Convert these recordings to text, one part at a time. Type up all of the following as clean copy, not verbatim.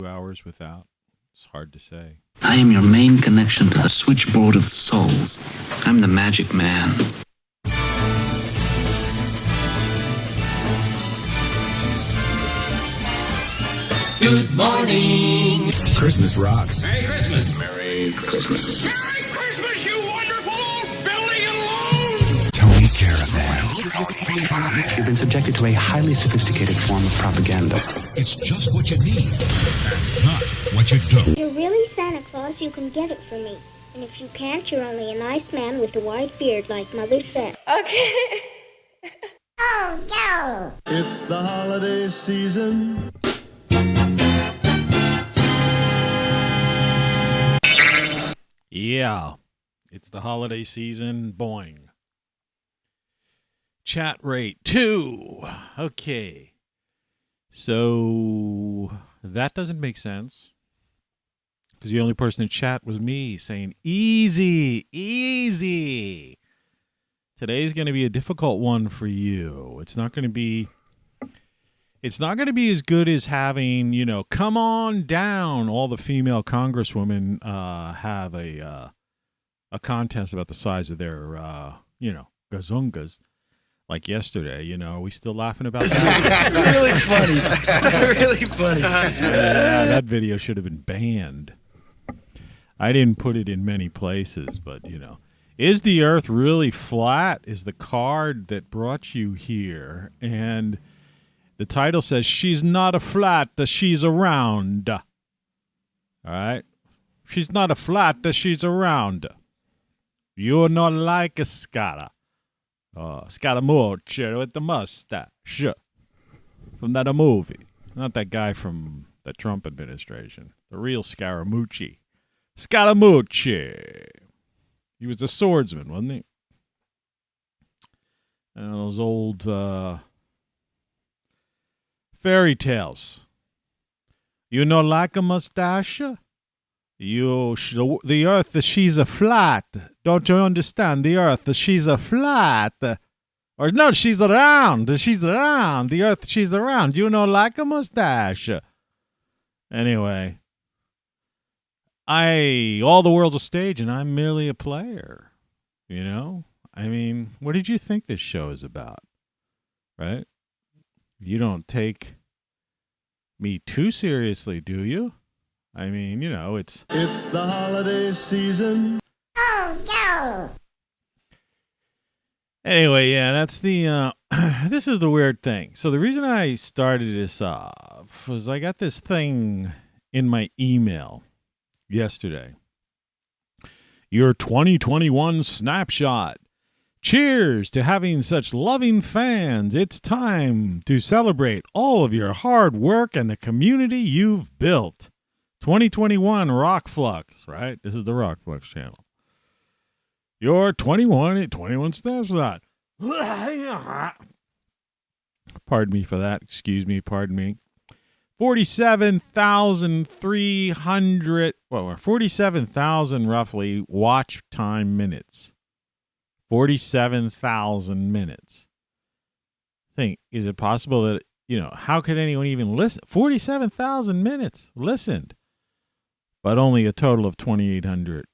2 hours without. It's hard to say. I am your main connection to the switchboard of souls. I'm the magic man. Good morning. Christmas rocks. Merry Christmas. Merry Christmas. Merry Christmas, you wonderful old Billy and Lone. Tony Caravan. You've been subjected to a highly sophisticated form of propaganda. It's just what you need, not what you don't. If you're really Santa Claus, you can get it for me. And if you can't, you're only a nice man with a white beard, like Mother said. Okay. Oh, no! It's the holiday season. Yeah, it's the holiday season. Boing. Chat rate 2. Okay. So that doesn't make sense. Because the only person in chat was me saying, easy, easy. Today's going to be a difficult one for you. It's not going to be as good as having, come on down. All the female congresswomen have a contest about the size of their, gazungas. Like yesterday, are we still laughing about that? Really funny. Really funny. Yeah, that video should have been banned. I didn't put it in many places, but, Is the Earth really flat is the card that brought you here. And the title says, she's not a flat, she's a round. All right? She's not a flat, she's a round. You're not like a Scala. Scaramucci with the mustache. From that movie. Not that guy from the Trump administration. The real Scaramucci. Scaramucci. He was a swordsman, wasn't he? And those old fairy tales. You know, like a mustache? The earth, she's a flat. Don't you understand? The earth, she's a flat. Or no, she's a round. She's round. The earth, she's a round. You know, like a mustache. Anyway. All the world's a stage and I'm merely a player. I mean, what did you think this show is about? Right? You don't take me too seriously, do you? I mean, it's the holiday season. Oh, no! Anyway, yeah, that's the, this is the weird thing. So the reason I started this off was I got this thing in my email yesterday. Your 2021 snapshot. Cheers to having such loving fans. It's time to celebrate all of your hard work and the community you've built. 2021 ROCKFLUX, right? This is the ROCKFLUX channel. Your 21 snapshot. Pardon me for that. Excuse me. Pardon me. 47,000 roughly watch time minutes. 47,000 minutes. Is it possible that, how could anyone even listen? 47,000 minutes listened. But only a total of 2,800,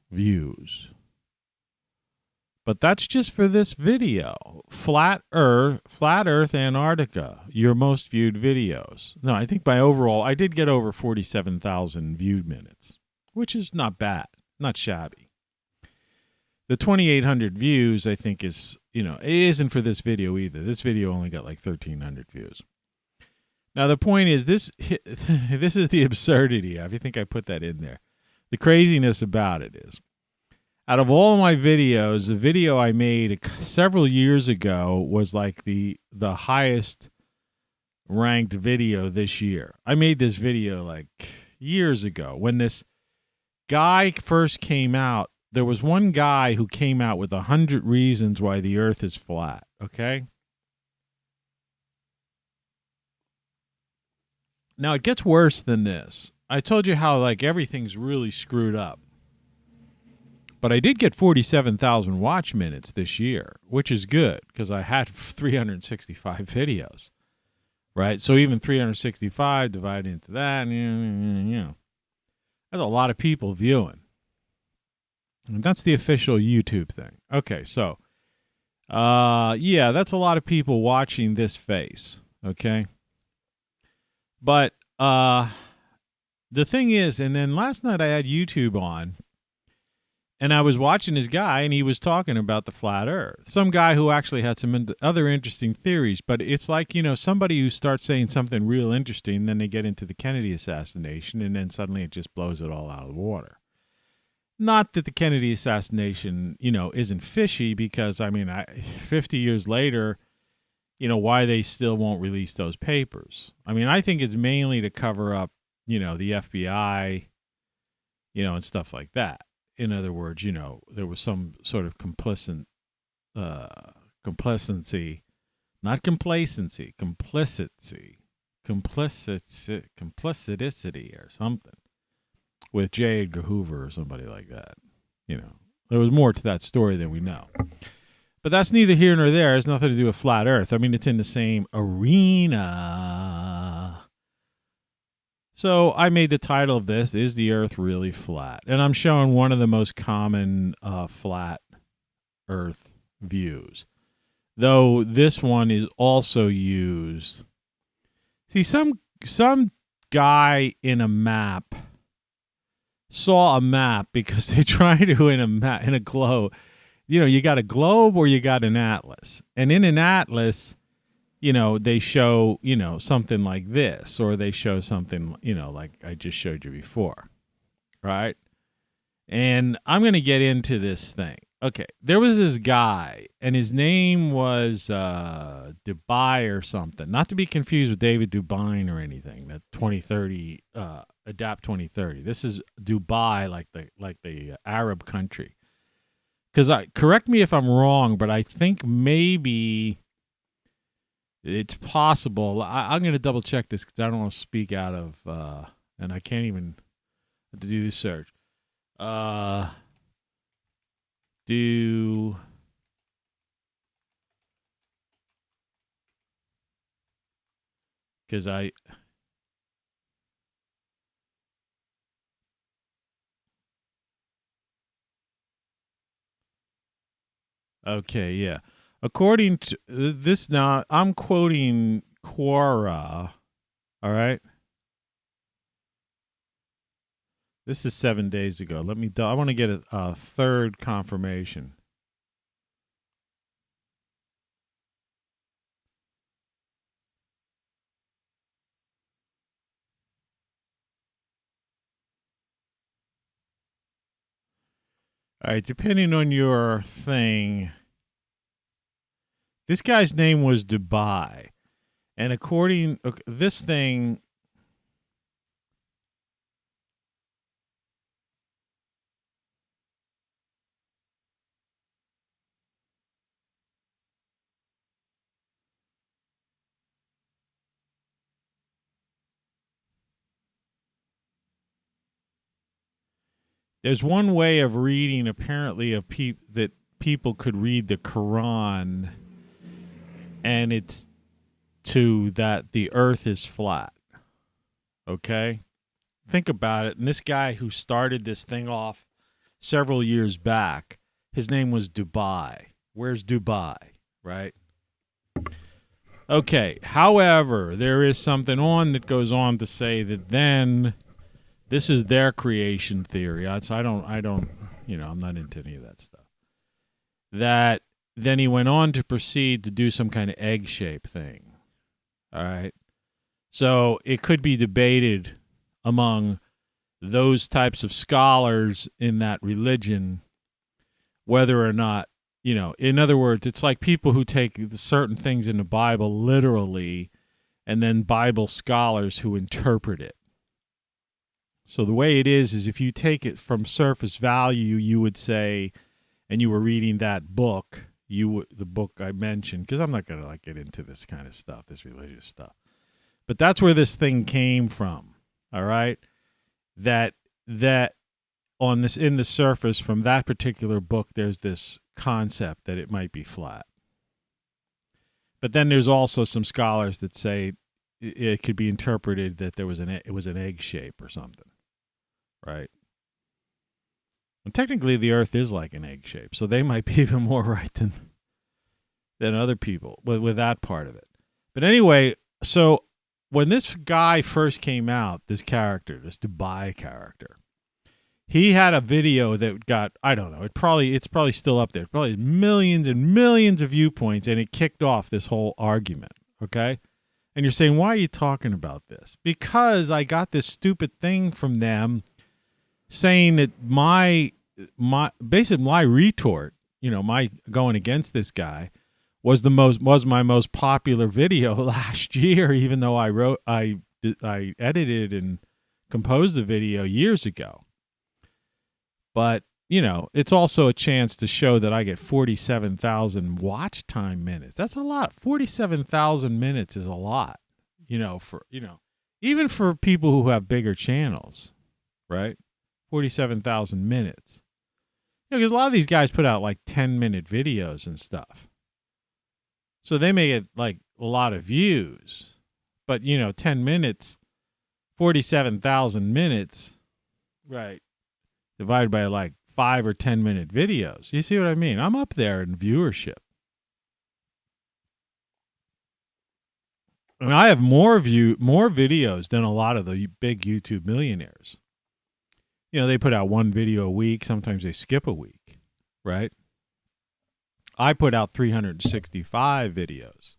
views. But that's just for this video. Flat Earth Antarctica, your most viewed videos. No, I think by overall, I did get over 47,000 viewed minutes, which is not bad, not shabby. The 2,800 views, I think, is, it isn't for this video either. This video only got like 1,300 views. Now, the point is, this is the absurdity. I think I put that in there. The craziness about it is, out of all my videos, the video I made several years ago was like the highest ranked video this year. I made this video like years ago. When this guy first came out, there was one guy who came out with 100 reasons why the earth is flat, okay? Now, it gets worse than this. I told you how, everything's really screwed up. But I did get 47,000 watch minutes this year, which is good, because I had 365 videos. right? So even 365 divided into that, that's a lot of people viewing. And that's the official YouTube thing. Okay, so, that's a lot of people watching this face, okay? But the thing is, and then last night I had YouTube on, and I was watching this guy, and he was talking about the flat earth. Some guy who actually had some other interesting theories, but it's like, somebody who starts saying something real interesting, then they get into the Kennedy assassination, and then suddenly it just blows it all out of the water. Not that the Kennedy assassination, isn't fishy, because, 50 years later, why they still won't release those papers. I think it's mainly to cover up, the FBI, and stuff like that. In other words, there was some sort of complacency, not complacency, complicity or something with J. Edgar Hoover or somebody like that. There was more to that story than we know. But that's neither here nor there. It has nothing to do with flat earth. It's in the same arena. So I made the title of this, Is the Earth Really Flat? And I'm showing one of the most common flat earth views. Though this one is also used. See, some guy in a map saw a map because they try to in a globe. You got a globe or you got an atlas. And in an atlas, they show, something like this, or they show something, like I just showed you before, right? And I'm going to get into this thing. Okay, there was this guy, and his name was Dubai or something. Not to be confused with David Dubine or anything, that 2030, Adapt 2030. This is Dubai, like the Arab country. Because correct me if I'm wrong, but I think maybe it's possible. I'm going to double check this because I don't want to speak out of, and I can't even have to do this search. Because okay, yeah. According to this, now I'm quoting Quora. All right. This is 7 days ago. I want to get a third confirmation. All right, depending on your thing, this guy's name was Dubai. And according this thing, there's one way of reading, apparently, that people could read the Quran, and it's to that the earth is flat. Okay? Think about it. And this guy who started this thing off several years back, his name was Dubai. Where's Dubai? Right? Okay. However, there is something that goes on to say that then this is their creation theory. I don't, I'm not into any of that stuff. That then he went on to proceed to do some kind of egg-shaped thing. All right. So it could be debated among those types of scholars in that religion whether or not, in other words, it's like people who take certain things in the Bible literally and then Bible scholars who interpret it. So the way it is if you take it from surface value, you would say, and you were reading that book, the book I mentioned, because I'm not going to get into this kind of stuff, this religious stuff. But that's where this thing came from, all right? That on this, in the surface from that particular book, there's this concept that it might be flat. But then there's also some scholars that say it could be interpreted that there was it was an egg shape or something, right? And technically, the Earth is like an egg shape, so they might be even more right than other people with that part of it. But anyway, so when this guy first came out, this character, this Dubai character, he had a video that got, I don't know, it's probably still up there, probably millions and millions of viewpoints, and it kicked off this whole argument, okay? And you're saying, why are you talking about this? Because I got this stupid thing from them saying that my retort, my going against this guy was my most popular video last year, even though I edited and composed the video years ago. But, it's also a chance to show that I get 47,000 watch time minutes. That's a lot. 47,000 minutes is a lot, even for people who have bigger channels, right? 47,000 minutes. Because a lot of these guys put out like 10-minute videos and stuff. So they may get like a lot of views. But, 10 minutes, 47,000 minutes, right, divided by like 5 or 10-minute videos. You see what I mean? I'm up there in viewership. And I have more videos than a lot of the big YouTube millionaires. They put out one video a week. Sometimes they skip a week, right? I put out 365 videos,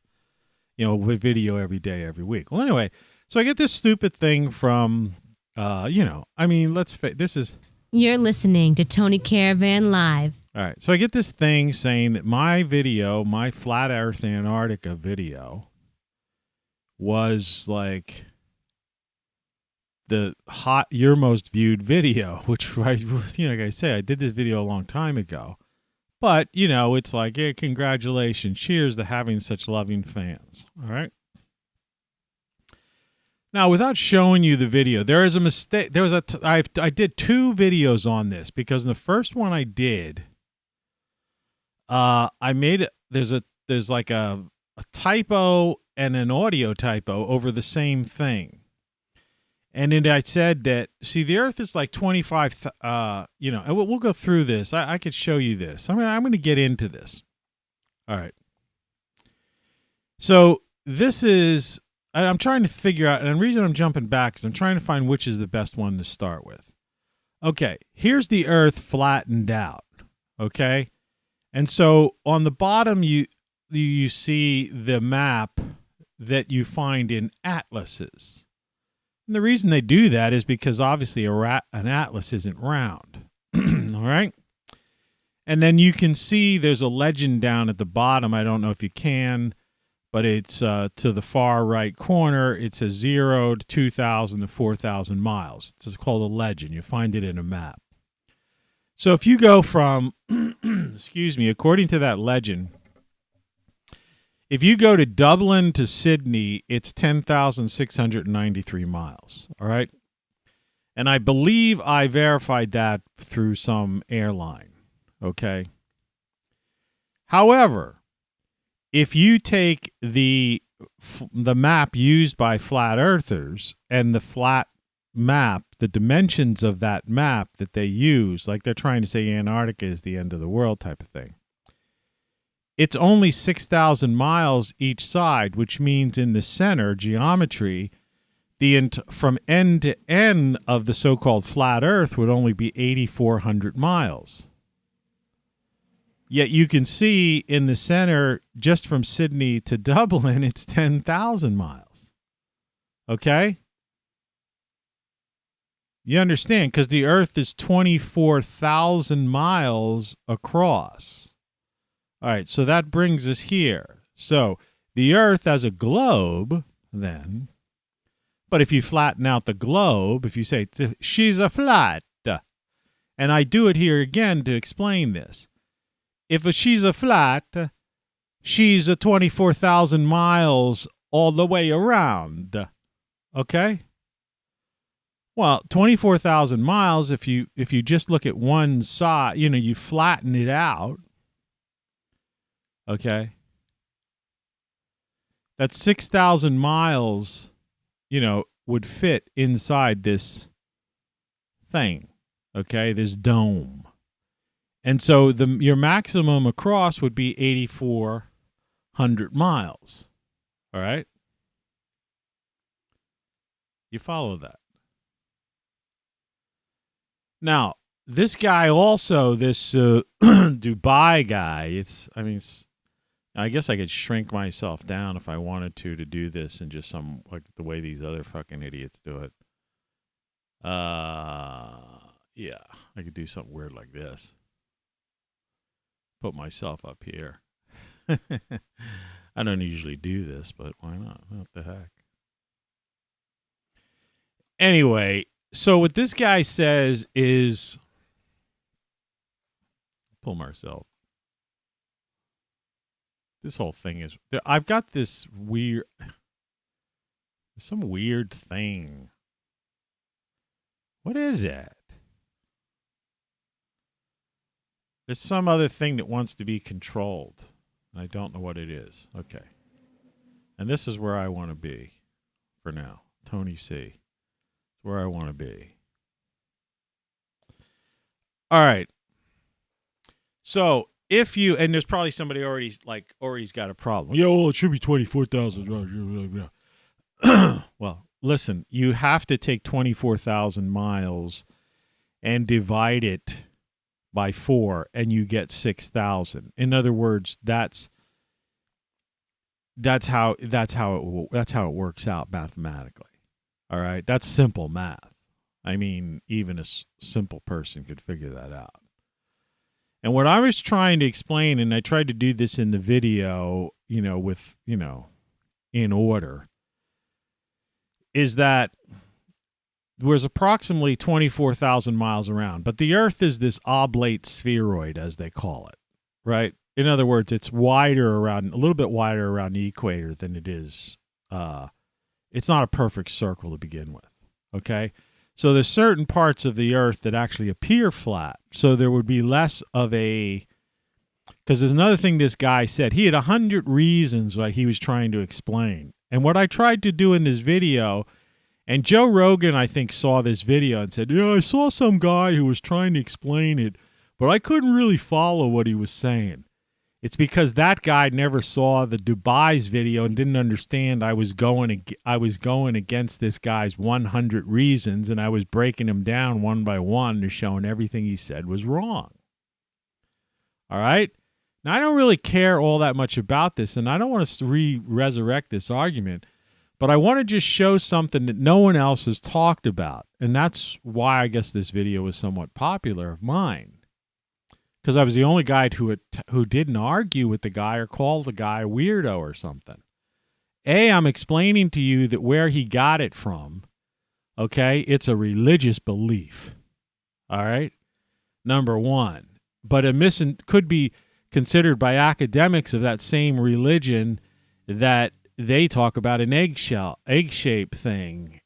with video every day, every week. Well, anyway, so I get this stupid thing from, this is... You're listening to Tony Caravan Live. All right, so I get this thing saying that my Flat Earth Antarctica video was like your most viewed video, which, like I say, I did this video a long time ago. But, it's like, yeah, congratulations. Cheers to having such loving fans. All right. Now, without showing you the video, there is a mistake. I did 2 videos on this because in the first one I did, there's like a typo and an audio typo over the same thing. And then I said that, see, the Earth is like 25, and we'll go through this. I could show you this. I'm going to get into this. All right. So this is, I'm trying to figure out, and the reason I'm jumping back is I'm trying to find which is the best one to start with. Okay, here's the Earth flattened out, okay? And so on the bottom, you see the map that you find in atlases. And the reason they do that is because obviously an atlas isn't round. All right? And then you can see there's a legend down at the bottom. I don't know if you can, but it's to the far right corner. It says 0 to 2,000 to 4,000 miles. It's called a legend. You find it in a map. So if you go from, according to that legend, if you go to Dublin to Sydney, it's 10,693 miles, all right? And I believe I verified that through some airline, okay? However, if you take the map used by flat earthers and the flat map, the dimensions of that map that they use, like they're trying to say Antarctica is the end of the world type of thing, it's only 6,000 miles each side, which means in the center geometry, from end to end of the so-called flat Earth would only be 8,400 miles. Yet you can see in the center, just from Sydney to Dublin, it's 10,000 miles. Okay? You understand? Because the Earth is 24,000 miles across. All right, so that brings us here. So the Earth as a globe, then, but if you flatten out the globe, if you say, she's a flat, and I do it here again to explain this. If she's a flat, she's a 24,000 miles all the way around. Okay? Well, 24,000 miles, if you just look at one side, you flatten it out. Okay. That's 6,000 miles would fit inside this thing, okay, this dome. And so your maximum across would be 8,400 miles. All right? You follow that. Now, this guy also, this Dubai guy, I guess I could shrink myself down if I wanted to do this in just some, like the way these other fucking idiots do it. Yeah, I could do something weird like this. Put myself up here. I don't usually do this, but why not? What the heck? Anyway, so what this guy says is, pull myself. This whole thing is, I've got this some weird thing. What is it? There's some other thing that wants to be controlled. I don't know what it is. Okay. And this is where I want to be for now. Tony C. Where I want to be. All right. So if you, and there's probably somebody already's got a problem. Yeah, well, it should be 24,000. Well, listen, you have to take 24,000 miles and divide it by 4, and you get 6,000. In other words, that's how it works out mathematically. All right, that's simple math. I mean, even a simple person could figure that out. And what I was trying to explain, and I tried to do this in the video, with, in order, is that there's approximately 24,000 miles around, but the Earth is this oblate spheroid, as they call it, right? In other words, it's a little bit wider around the equator than it is. It's not a perfect circle to begin with, okay? So there's certain parts of the Earth that actually appear flat. So there would be less of because there's another thing this guy said. He had 100 reasons why he was trying to explain. And what I tried to do in this video, and Joe Rogan, I think, saw this video and said, I saw some guy who was trying to explain it, but I couldn't really follow what he was saying. It's because that guy never saw the Dubai's video and didn't understand I was going against this guy's 100 reasons, and I was breaking him down one by one to showing everything he said was wrong. All right? Now, I don't really care all that much about this, and I don't want to resurrect this argument, but I want to just show something that no one else has talked about, and that's why I guess this video was somewhat popular of mine. Because I was the only guy who didn't argue with the guy or call the guy a weirdo or something. I'm explaining to you that where he got it from, okay, it's a religious belief. All right? Number one. But could be considered by academics of that same religion that they talk about an egg-shaped thing.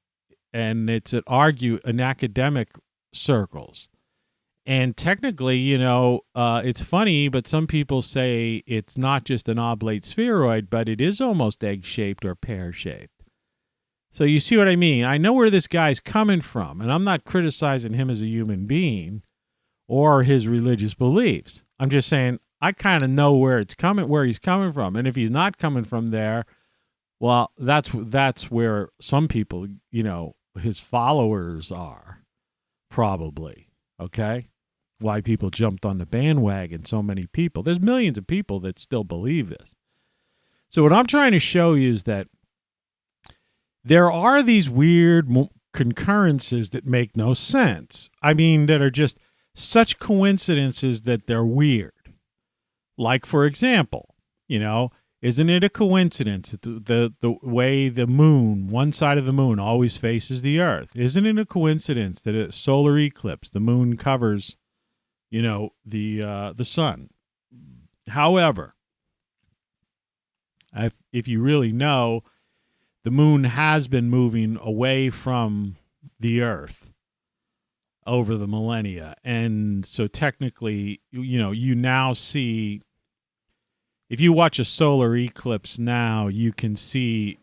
And it's in academic circles. And technically, it's funny, but some people say it's not just an oblate spheroid, but it is almost egg-shaped or pear-shaped. So you see what I mean? I know where this guy's coming from, and I'm not criticizing him as a human being or his religious beliefs. I'm just saying I kind of know where he's coming from. And if he's not coming from there, well, that's where some people, his followers are, probably. Okay? Why people jumped on the bandwagon, so many people. There's millions of people that still believe this. So what I'm trying to show you is that there are these weird concurrences that make no sense. I mean, that are just such coincidences that they're weird. Like, for example, isn't it a coincidence that the way the moon, one side of the moon always faces the Earth? Isn't it a coincidence that a solar eclipse, the moon covers, the sun? However, if you really know, the moon has been moving away from the Earth over the millennia. And so technically, you now see, if you watch a solar eclipse now, you can see,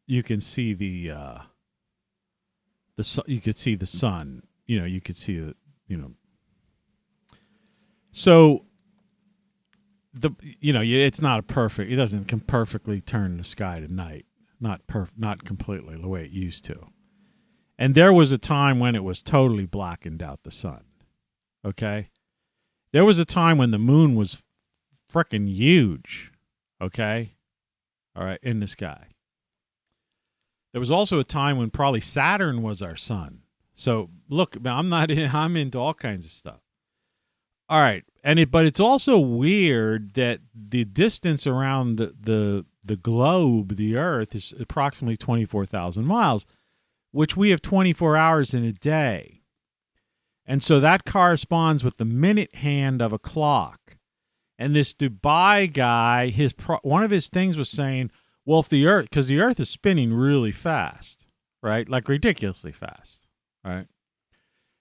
you can see you could see the sun. You could see the So it's not a perfect. It doesn't can perfectly turn the sky to night. Not completely the way it used to. And there was a time when it was totally blackened out, the sun. Okay? There was a time when the moon was frickin' huge. Okay? All right, in the sky. There was also a time when probably Saturn was our sun. So, look, I'm into all kinds of stuff. All right, but it's also weird that the distance around the globe, the Earth, is approximately 24,000 miles, which we have 24 hours in a day. And so that corresponds with the minute hand of a clock. And this Dubai guy, one of his things was saying, well, if the Earth, because the Earth is spinning really fast, right? Like ridiculously fast, right?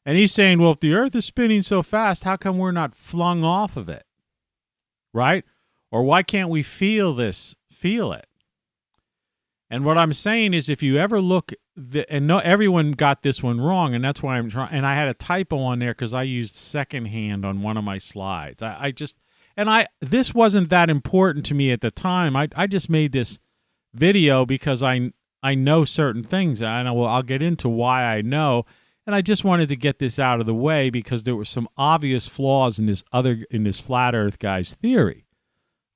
And he's saying, well, if the Earth is spinning so fast, how come we're not flung off of it, right? Or why can't we feel it? And what I'm saying is, if you ever look, everyone got this one wrong, and that's why I'm trying. And I had a typo on there because I used secondhand on one of my slides. This wasn't that important to me at the time. I just made this video because I know certain things. I'll get into why I know. And I just wanted to get this out of the way because there were some obvious flaws in this flat Earth guy's theory.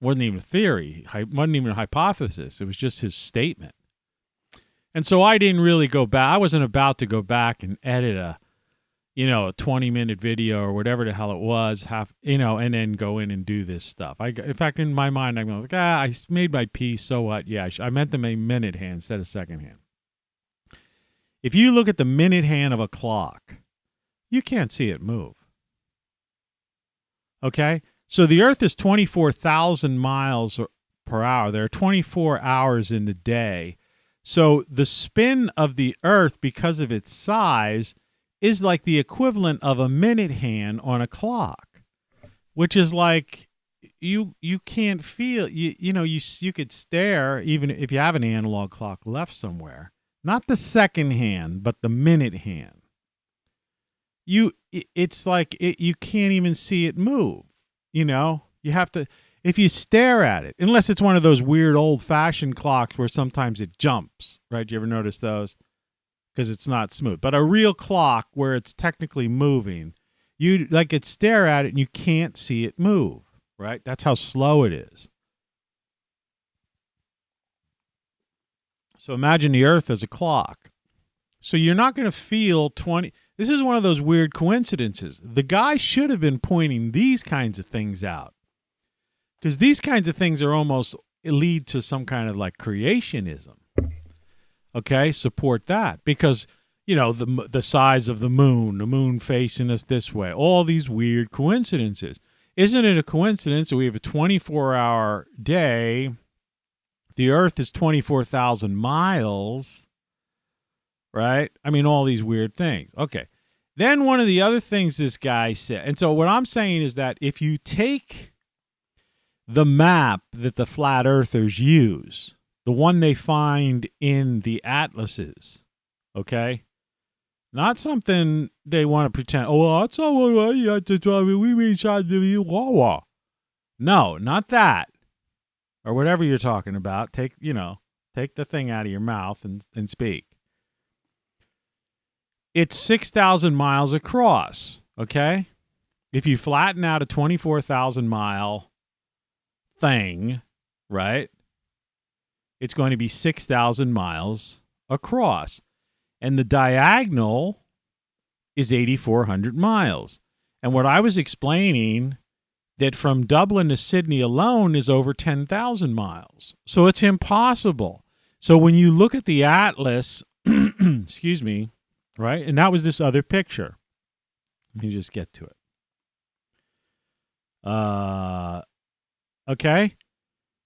It wasn't even a theory. It wasn't even a hypothesis. It was just his statement. And so I didn't really go back. I wasn't about to go back and edit a 20-minute video or whatever the hell it was, and then go in and do this stuff. In fact, in my mind, I'm like, I made my piece, so what? Yeah, I meant to make minute hand instead of second hand. If you look at the minute hand of a clock, you can't see it move. Okay? So the Earth is 24,000 miles per hour. There are 24 hours in the day. So the spin of the Earth, because of its size, is like the equivalent of a minute hand on a clock, which is like you can't feel. You could stare even if you have an analog clock left somewhere. Not the second hand, but the minute hand. It's like you can't even see it move. You have to, if you stare at it, unless it's one of those weird old-fashioned clocks where sometimes it jumps, right? You ever notice those? Because it's not smooth. But a real clock where it's technically moving, you could stare at it and you can't see it move, right? That's how slow it is. So imagine the Earth as a clock. So you're not going to feel 20. This is one of those weird coincidences. The guy should have been pointing these kinds of things out, because these kinds of things are almost lead to some kind of like creationism. Okay, support that, because the size of the moon facing us this way, all these weird coincidences. Isn't it a coincidence that we have a 24-hour day? The Earth is 24,000 miles, right? I mean, all these weird things. Okay. Then one of the other things this guy said, and so what I'm saying is that if you take the map that the flat earthers use, the one they find in the atlases, okay? Not something they want to pretend, that's all we reach out to you. No, not that. Or whatever you're talking about. Take the thing out of your mouth and speak. It's 6,000 miles across, okay? If you flatten out a 24,000 mile thing, right? It's going to be 6,000 miles across. And the diagonal is 8,400 miles. And what I was explaining, that from Dublin to Sydney alone is over 10,000 miles. So it's impossible. So when you look at the atlas, excuse me, right? And that was this other picture. Let me just get to it. Okay?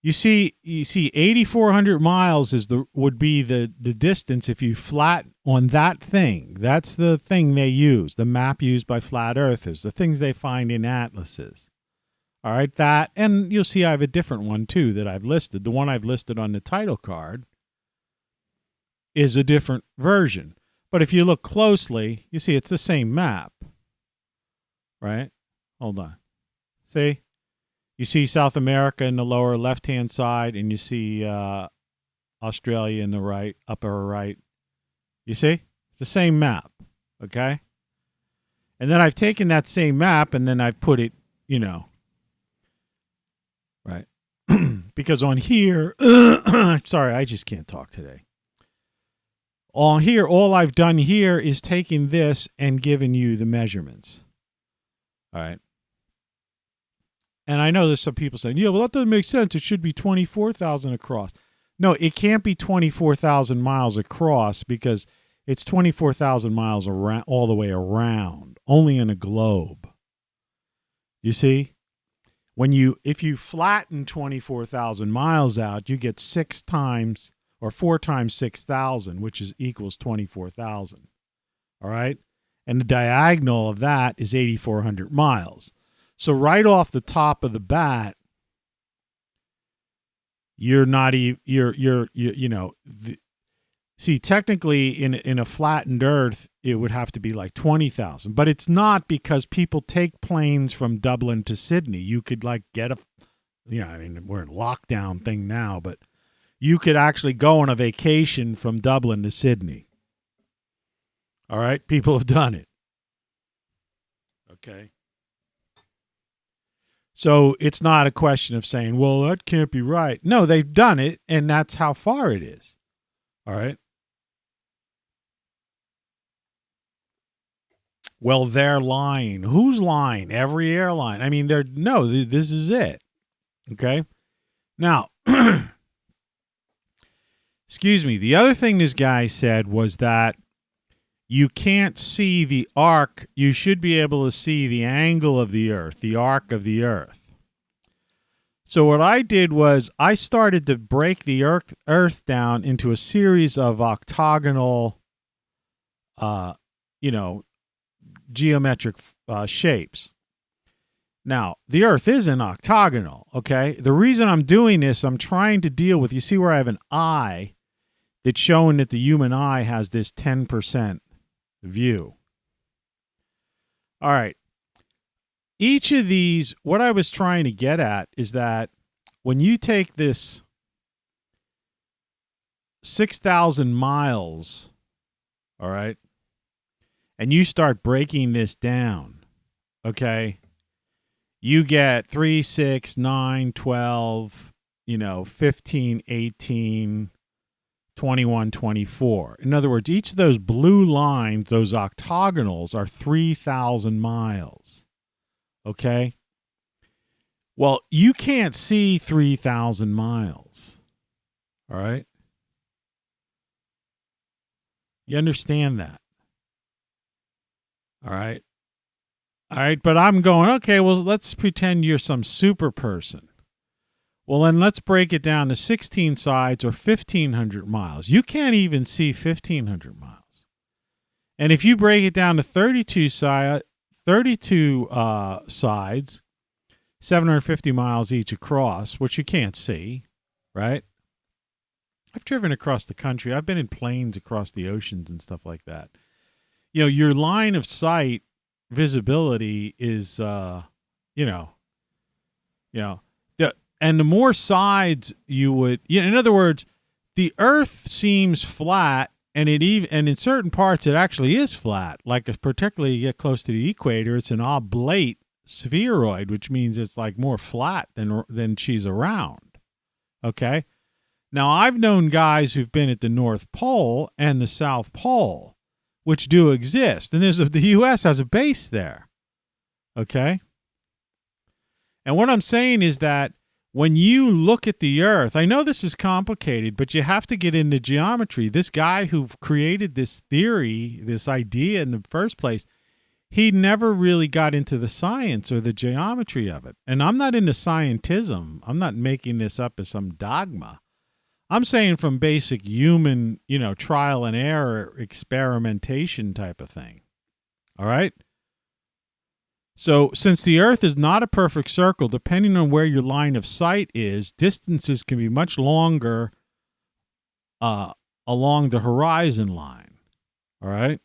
You see 8,400 miles would be the distance if you flat on that thing. That's the thing they use, the map used by flat earthers, the things they find in atlases. All right, that, and you'll see I have a different one too that I've listed. The one I've listed on the title card is a different version. But if you look closely, you see it's the same map, right? Hold on. See? You see South America in the lower left-hand side, and you see Australia in the right, upper right. You see? It's the same map, okay? And then I've taken that same map, and then I've put it, right? Because on here, sorry, I just can't talk today. On here, all I've done here is taking this and given you the measurements. All right. And I know there's some people saying, yeah, well, that doesn't make sense. It should be 24,000 across. No, it can't be 24,000 miles across because it's 24,000 miles around, all the way around, only in a globe. You see? If you flatten 24,000 miles out, you get 6 times or 4 times 6,000, which equals 24,000. All right? And the diagonal of that is 8,400 miles. So right off the top of the bat, you're not even, see, technically in a flattened Earth, it would have to be like 20,000, but it's not because people take planes from Dublin to Sydney. You could get we're in lockdown thing now, but you could actually go on a vacation from Dublin to Sydney. All right. People have done it. Okay. So it's not a question of saying, well, that can't be right. No, they've done it, and that's how far it is. All right. Well, they're lying. Who's lying? Every airline. I mean, this is it. Okay. Now, excuse me. The other thing this guy said was that you can't see the arc. You should be able to see the angle of the Earth, the arc of the Earth. So what I did was I started to break the Earth down into a series of octagonal, geometric shapes. Now, the Earth isn't octagonal, okay? The reason I'm doing this, I'm trying to deal with, you see where I have an eye that's showing that the human eye has this 10% view. All right. Each of these, what I was trying to get at is that when you take this 6,000 miles, all right, and you start breaking this down, okay, you get 3, 6, 9, 12, 15, 18, 21, 24. In other words, each of those blue lines, those octagonals, are 3,000 miles. Okay? Well, you can't see 3,000 miles. All right? You understand that? All right? All right, but I'm going, okay, well, let's pretend you're some super person. Well, then let's break it down to 16 sides or 1,500 miles. You can't even see 1,500 miles. And if you break it down to 32 sides, 750 miles each across, which you can't see, right? I've driven across the country. I've been in planes across the oceans and stuff like that. Your line of sight visibility is, and the more sides you would, in other words, the Earth seems flat, and in certain parts it actually is flat. Like particularly you get close to the equator, it's an oblate spheroid, which means it's like more flat than she's around. Okay. Now I've known guys who've been at the North Pole and the South Pole, which do exist, and the U.S. has a base there. Okay. And what I'm saying is that when you look at the Earth, I know this is complicated, but you have to get into geometry. This guy who created this theory, this idea in the first place, he never really got into the science or the geometry of it. And I'm not into scientism. I'm not making this up as some dogma. I'm saying from basic human, trial and error, experimentation type of thing. All right? So since the Earth is not a perfect circle, depending on where your line of sight is, distances can be much longer on along the horizon line. All right?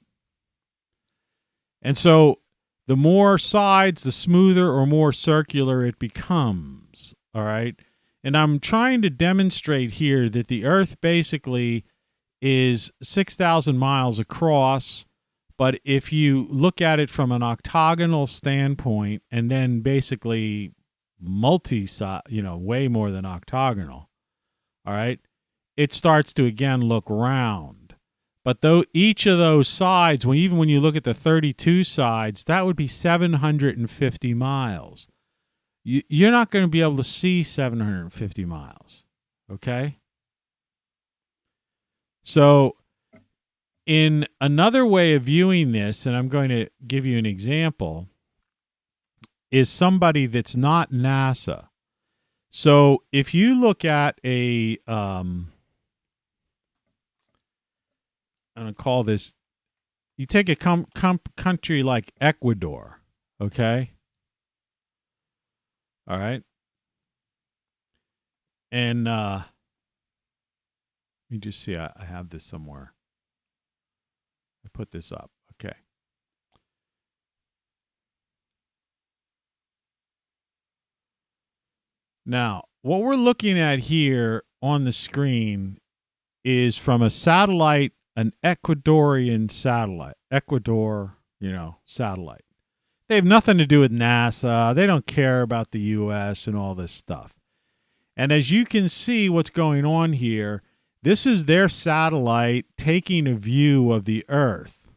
And so the more sides, the smoother or more circular it becomes. All right? And I'm trying to demonstrate here that the Earth basically is 6,000 miles across, but if you look at it from an octagonal standpoint and then basically way more than octagonal, all right, it starts to again look round. But though each of those sides, even when you look at the 32 sides, that would be 750 miles. You're not going to be able to see 750 miles, okay? So in another way of viewing this, and I'm going to give you an example, is somebody that's not NASA. So if you look at I'm going to call this, you take a country like Ecuador, okay? All right? And let me just see, I have this somewhere. I put this up. Okay. Now, what we're looking at here on the screen is from a satellite, an Ecuadorian satellite. Satellite. They have nothing to do with NASA. They don't care about the U.S. and all this stuff. And as you can see what's going on here, this is their satellite taking a view of the Earth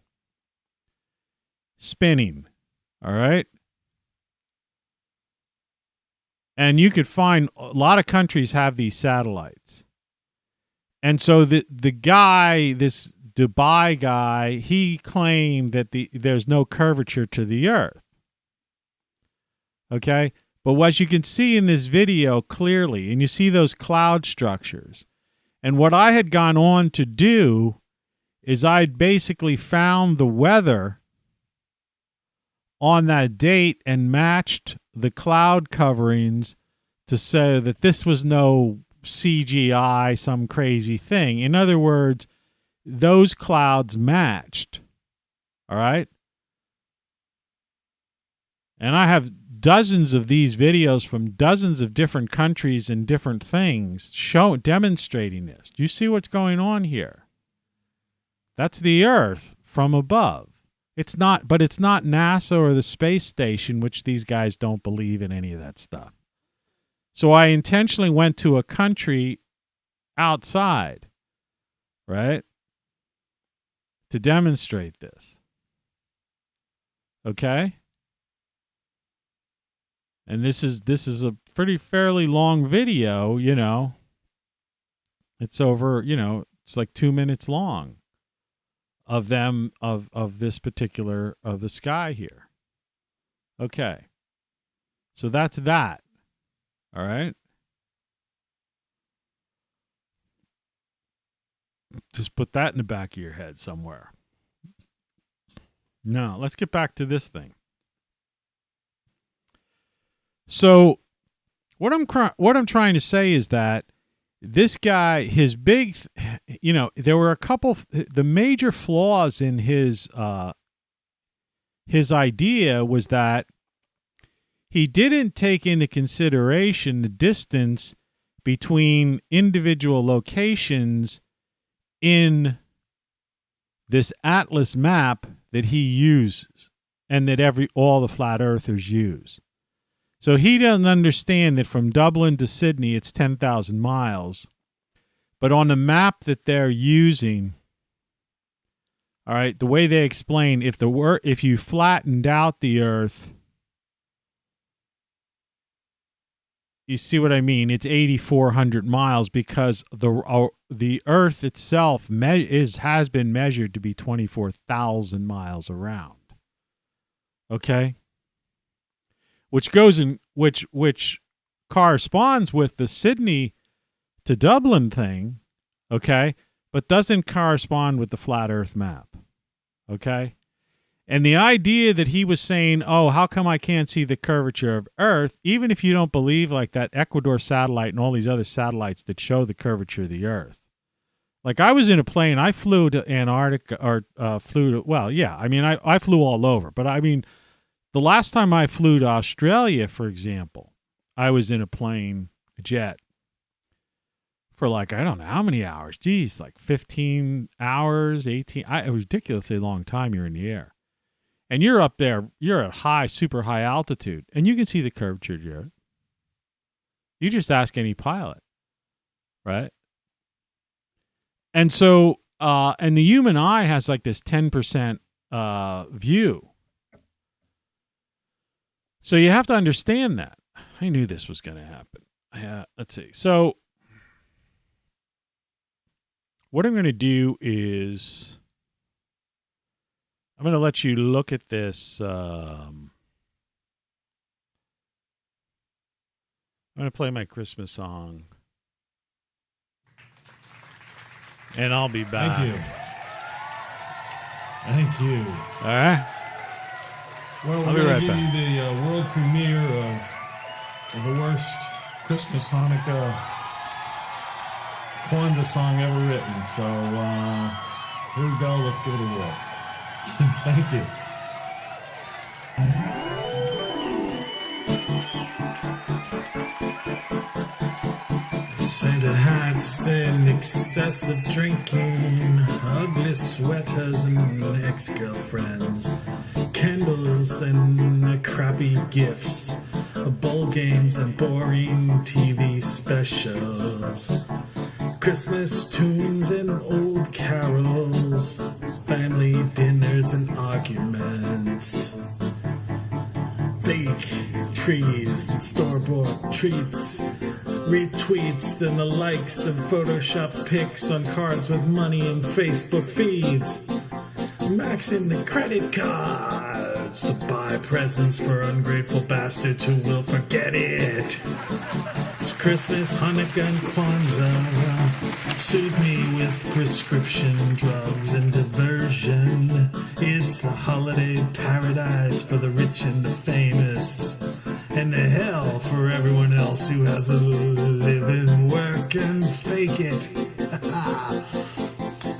spinning, all right? And you could find a lot of countries have these satellites. And so the guy, this Dubai guy, he claimed that there's no curvature to the Earth. Okay? But as you can see in this video clearly, and you see those cloud structures, and what I had gone on to do is I'd basically found the weather on that date and matched the cloud coverings to say that this was no CGI, some crazy thing. In other words, those clouds matched. All right? And I have dozens of these videos from dozens of different countries and different things demonstrating this. Do you see what's going on here? That's the Earth from above. It's not NASA or the space station, which these guys don't believe in any of that stuff. So I intentionally went to a country outside, right, to demonstrate this. Okay? And this is a fairly long video, you know. It's over, you know, it's like 2 minutes long of them, of this particular, of the sky here. Okay. So that's that. All right. Just put that in the back of your head somewhere. Now, let's get back to this thing. So what I'm trying to say is that this guy, his big, there were a couple, the major flaws in his idea was that he didn't take into consideration the distance between individual locations in this atlas map that he uses and that all the flat earthers use. So he doesn't understand that from Dublin to Sydney, it's 10,000 miles. But on the map that they're using, all right, the way they explain, if you flattened out the Earth, you see what I mean? It's 8,400 miles because the Earth itself has been measured to be 24,000 miles around. Okay? Which corresponds with the Sydney to Dublin thing, okay, but doesn't correspond with the flat Earth map, okay? And the idea that he was saying, oh, how come I can't see the curvature of Earth, even if you don't believe like that Ecuador satellite and all these other satellites that show the curvature of the Earth. Like I was in a plane. I flew to Antarctica or flew to. Well, yeah. I mean, I flew all over. But I mean, the last time I flew to Australia, for example, I was in a jet for like, I don't know how many hours. Geez, like 15 hours, 18. It was ridiculously long time you're in the air. And you're up there, you're at high, super high altitude, and you can see the curvature, Jared. You just ask any pilot, right? And so, and the human eye has like this 10% view. So you have to understand that. I knew this was going to happen. Let's see. So what I'm going to do is I'm going to let you look at this. I'm going to play my Christmas song. And I'll be back. Thank you. Thank you. All right. Well, I'll we're be going right to give back. you the world premiere of the worst Christmas, Hanukkah, Kwanzaa song ever written. So here we go. Let's give it a whirl. Thank you. Santa hats and excessive drinking, ugly sweaters and ex-girlfriends, candles and crappy gifts, bowl games and boring TV specials, Christmas tunes and old carols, family dinners and arguments, fake trees and store-bought treats, retweets and the likes of photoshopped pics on cards with money and Facebook feeds, maxing the credit cards to buy presents for ungrateful bastards who will forget it. It's Christmas, Hanukkah, and Kwanzaa. Soothe me with prescription drugs and diversion. It's a holiday paradise for the rich and the famous, and a hell for everyone else who has to live and work and fake it.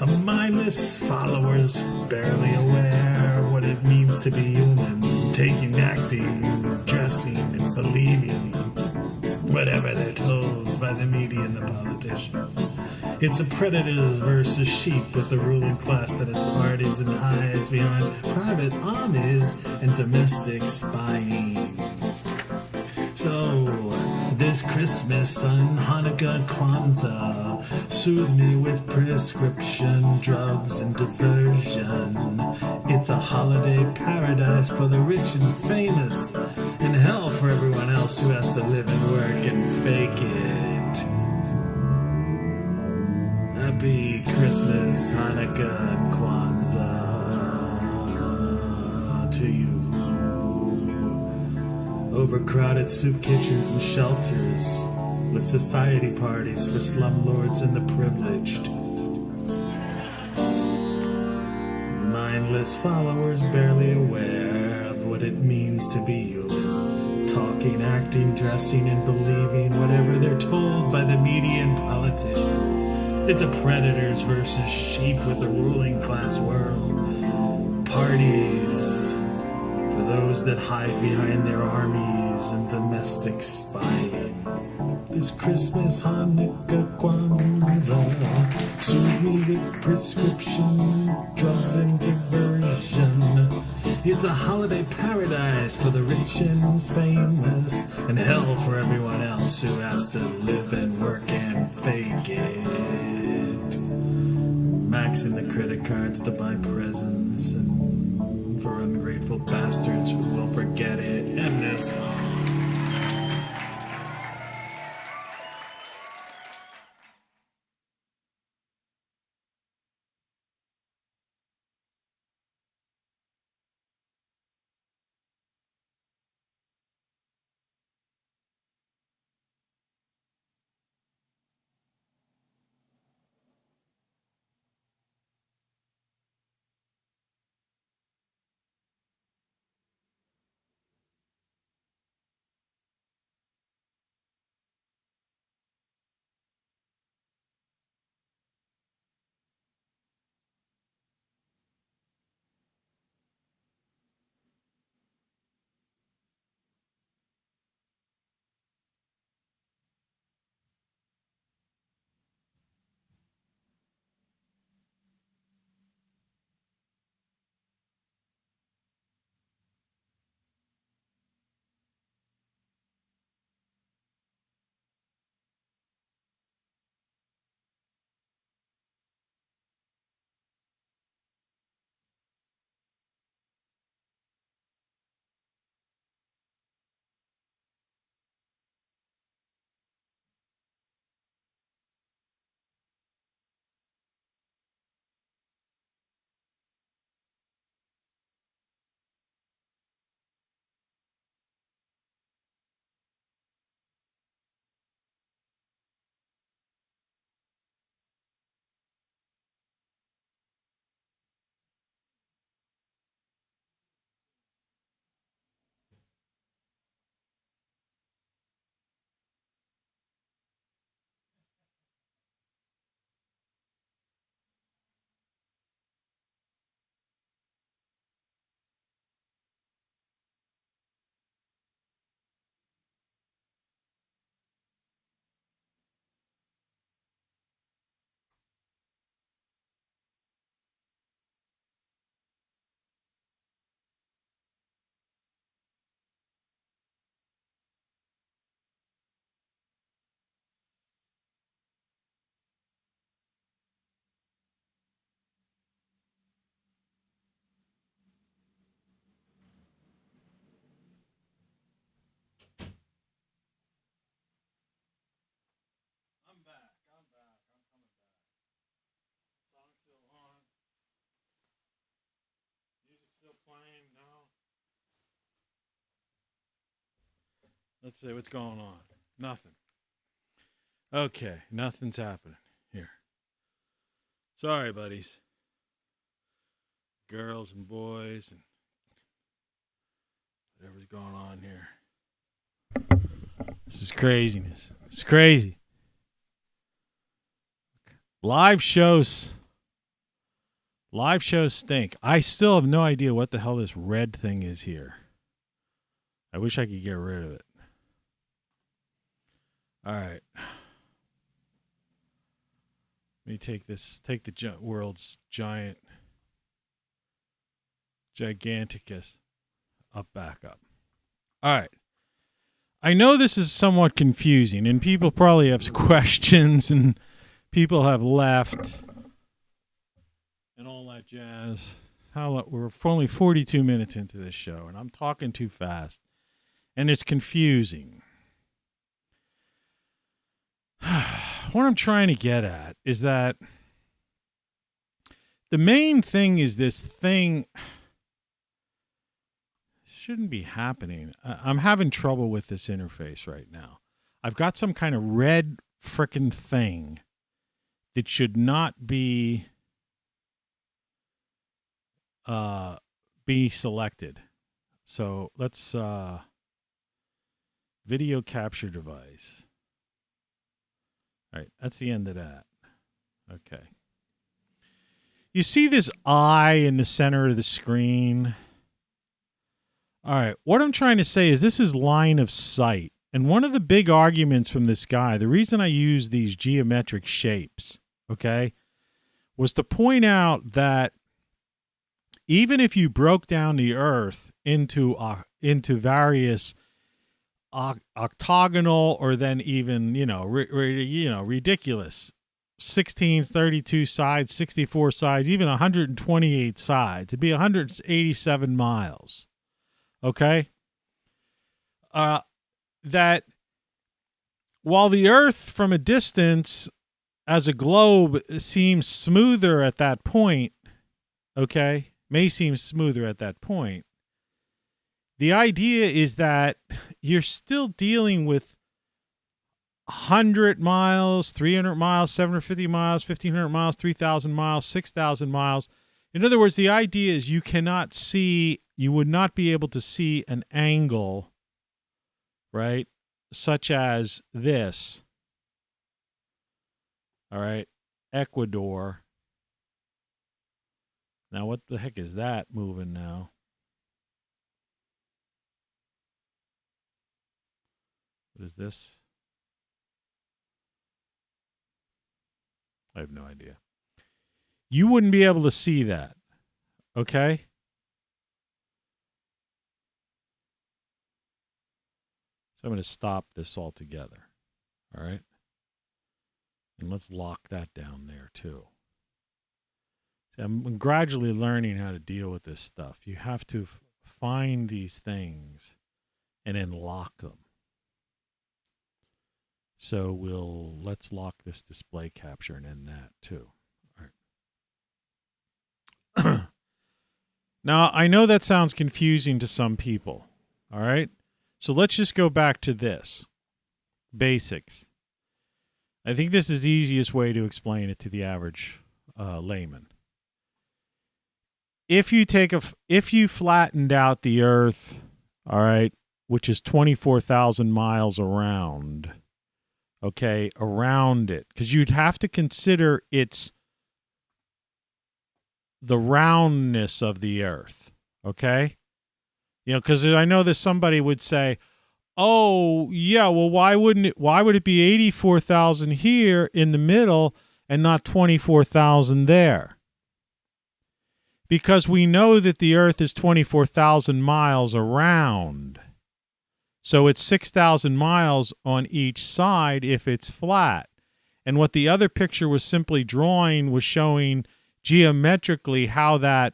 A mindless followers barely aware what it means to be human, taking, acting, dressing, and believing whatever they're told by the media and the politicians. It's a predators versus sheep with the ruling class that has parties and hides behind private armies and domestic spying. So, this Christmas and Hanukkah and Kwanzaa, soothe me with prescription drugs and diversion. It's a holiday paradise for the rich and famous, and hell for everyone else who has to live and work and fake it. Happy Christmas, Hanukkah, and Kwanzaa to you. Overcrowded soup kitchens and shelters with society parties for slumlords and the privileged. Mindless followers barely aware of what it means to be human. Talking, acting, dressing, and believing whatever they're told by the media and politicians. It's a predators versus sheep with the ruling class world. Parties for those that hide behind their armies and domestic spying. This Christmas, Hanukkah, Kwanzaa, soothe me with prescription drugs and diversion. It's a holiday paradise for the rich and famous, and hell for everyone else who has to live and work and fake it. Maxing the credit cards to buy presents and for ungrateful bastards who will forget it. And this song. claim? No. Let's see what's going on. Nothing. Okay, nothing's happening here. Sorry, buddies. Girls and boys and whatever's going on here. This is craziness. It's crazy. Live shows stink. I still have no idea what the hell this red thing is here. I wish I could get rid of it. All right. Let me take the world's giganticus back up. All right. I know this is somewhat confusing, and people probably have questions, and people have left, and all that jazz. We're only 42 minutes into this show, and I'm talking too fast, and it's confusing. What I'm trying to get at is that the main thing is this thing shouldn't be happening. I'm having trouble with this interface right now. I've got some kind of red frickin' thing that should not be selected. So let's video capture device. All right, that's the end of that. Okay. You see this eye in the center of the screen? All right, what I'm trying to say is this is line of sight. And one of the big arguments from this guy, the reason I use these geometric shapes, okay, was to point out that even if you broke down the Earth into various octagonal or then even, ridiculous 16, 32 sides, 64 sides, even 128 sides, it'd be 187 miles. Okay? That while the Earth from a distance as a globe seems smoother at that point, okay, may seem smoother at that point, the idea is that you're still dealing with 100 miles, 300 miles, 750 miles, 1,500 miles, 3,000 miles, 6,000 miles. In other words, the idea is you would not be able to see an angle, right, such as this. All right, Ecuador. Now, what the heck is that moving now? What is this? I have no idea. You wouldn't be able to see that. Okay? So I'm going to stop this altogether. All right? And let's lock that down there too. See, I'm gradually learning how to deal with this stuff. You have to find these things and then lock them. So let's lock this display capture and end that too. All right. Now, I know that sounds confusing to some people. All right. So let's just go back to this. Basics. I think this is the easiest way to explain it to the average layman. If you flattened out the Earth, all right, which is 24,000 miles around, okay, around it, because you'd have to consider the roundness of the Earth, okay? Because I know that somebody would say, oh, yeah, well, why would it be 84,000 here in the middle and not 24,000 there? Because we know that the Earth is 24,000 miles around. So it's 6,000 miles on each side if it's flat. And what the other picture was simply drawing was showing geometrically how that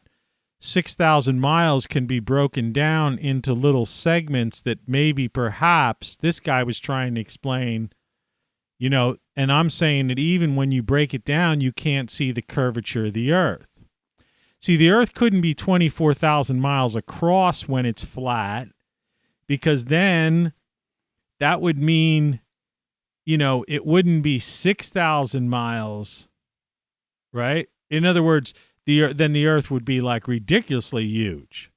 6,000 miles can be broken down into little segments that maybe perhaps this guy was trying to explain, and I'm saying that even when you break it down, you can't see the curvature of the Earth. See, the Earth couldn't be 24,000 miles across when it's flat, because then that would mean, it wouldn't be 6,000 miles, right? In other words, then the Earth would be like ridiculously huge.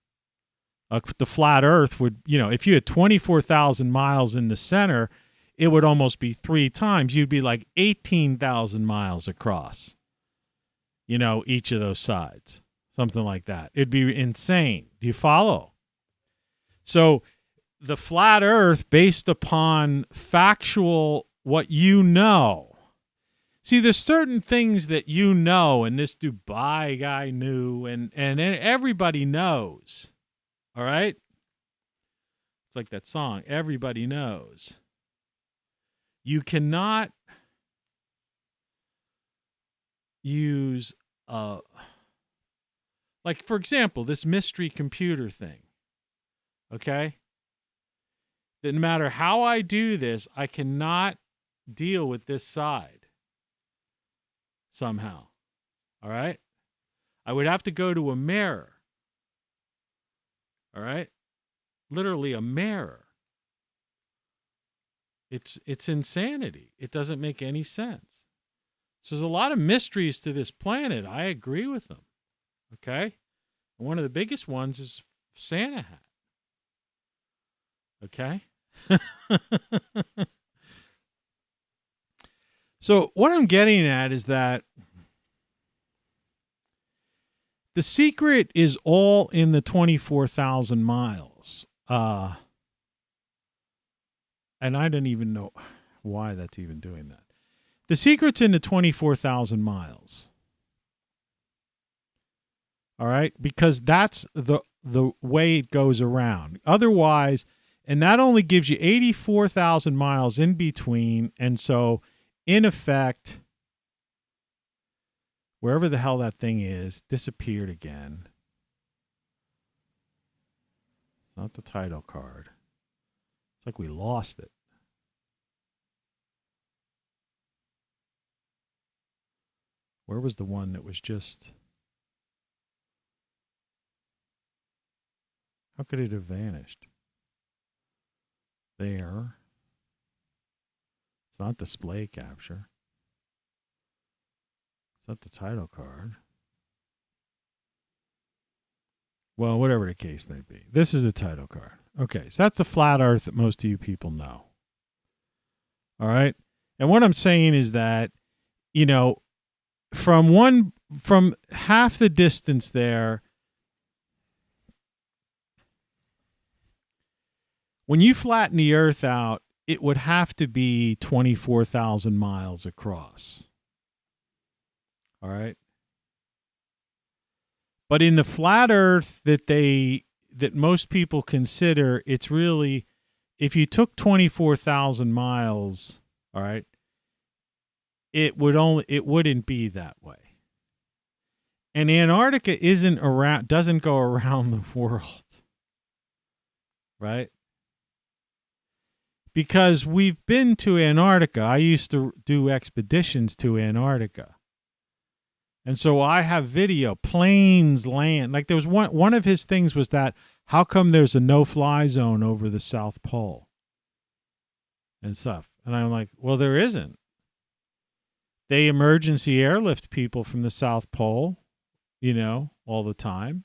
The flat Earth would, if you had 24,000 miles in the center, it would almost be 3 times. You'd be like 18,000 miles across, each of those sides, something like that. It'd be insane. Do you follow? So the flat Earth, based upon factual, what you know. See, there's certain things that and this Dubai guy knew, and everybody knows. All right? It's like that song, Everybody Knows. You cannot use, like, for example, this mystery computer thing. Okay? That no matter how I do this, I cannot deal with this side somehow. All right? I would have to go to a mirror. All right? Literally a mirror. It's insanity. It doesn't make any sense. So there's a lot of mysteries to this planet. I agree with them. Okay? And one of the biggest ones is Santa hat. Okay? So what I'm getting at is that the secret is all in the 24,000 miles. And I didn't even know why that's even doing that. The secret's in the 24,000 miles. All right? Because that's the way it goes around. Otherwise, and that only gives you 84,000 miles in between. And so, in effect, wherever the hell that thing is, disappeared again. It's not the title card. It's like we lost it. Where was the one that was just... How could it have vanished? There. It's not display capture. It's not the title card. Well, whatever the case may be. This is the title card. Okay, so that's the flat Earth that most of you people know. All right? And what I'm saying is that, from half the distance there, when you flatten the Earth out, it would have to be 24,000 miles across. All right? But in the flat Earth that most people consider, it's really, if you took 24,000 miles, all right, it wouldn't be that way. And Antarctica doesn't go around the world. Right? Because we've been to Antarctica. I used to do expeditions to Antarctica. And so I have video, planes land. Like there was one of his things was that, how come there's a no-fly zone over the South Pole? And stuff. And I'm like, well, there isn't. They emergency airlift people from the South Pole, all the time.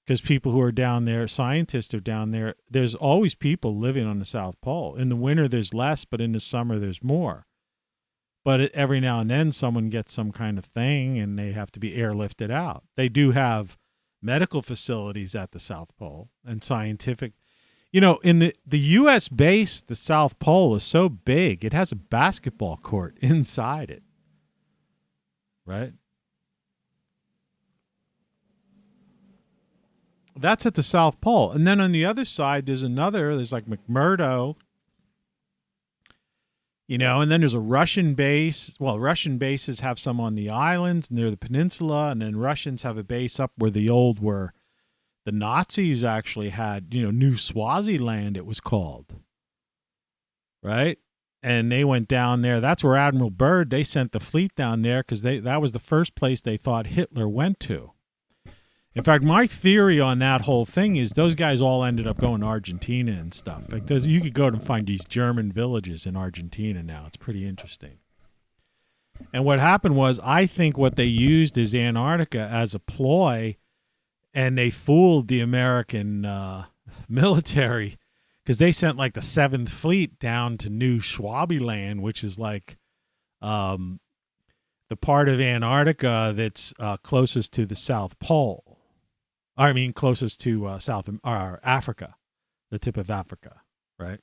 Because people who are down there, scientists are down there, there's always people living on the South Pole. In the winter, there's less, but in the summer, there's more. But every now and then, someone gets some kind of thing, and they have to be airlifted out. They do have medical facilities at the South Pole and scientific. In the U.S. base, the South Pole is so big, it has a basketball court inside it. Right? That's at the South Pole. And then on the other side, there's like McMurdo, and then there's a Russian base. Well, Russian bases have some on the islands near the peninsula, and then Russians have a base up where where the Nazis actually had, New Swaziland, it was called. Right? And they went down there. That's where Admiral Byrd, they sent the fleet down there because that was the first place they thought Hitler went to. In fact, my theory on that whole thing is those guys all ended up going to Argentina and stuff. Like you could go and find these German villages in Argentina now. It's pretty interesting. And what happened was, I think what they used is Antarctica as a ploy, and they fooled the American military, because they sent like the 7th Fleet down to New Schwabiland, which is like the part of Antarctica that's closest to the South Pole. I mean, closest to Africa, the tip of Africa, right?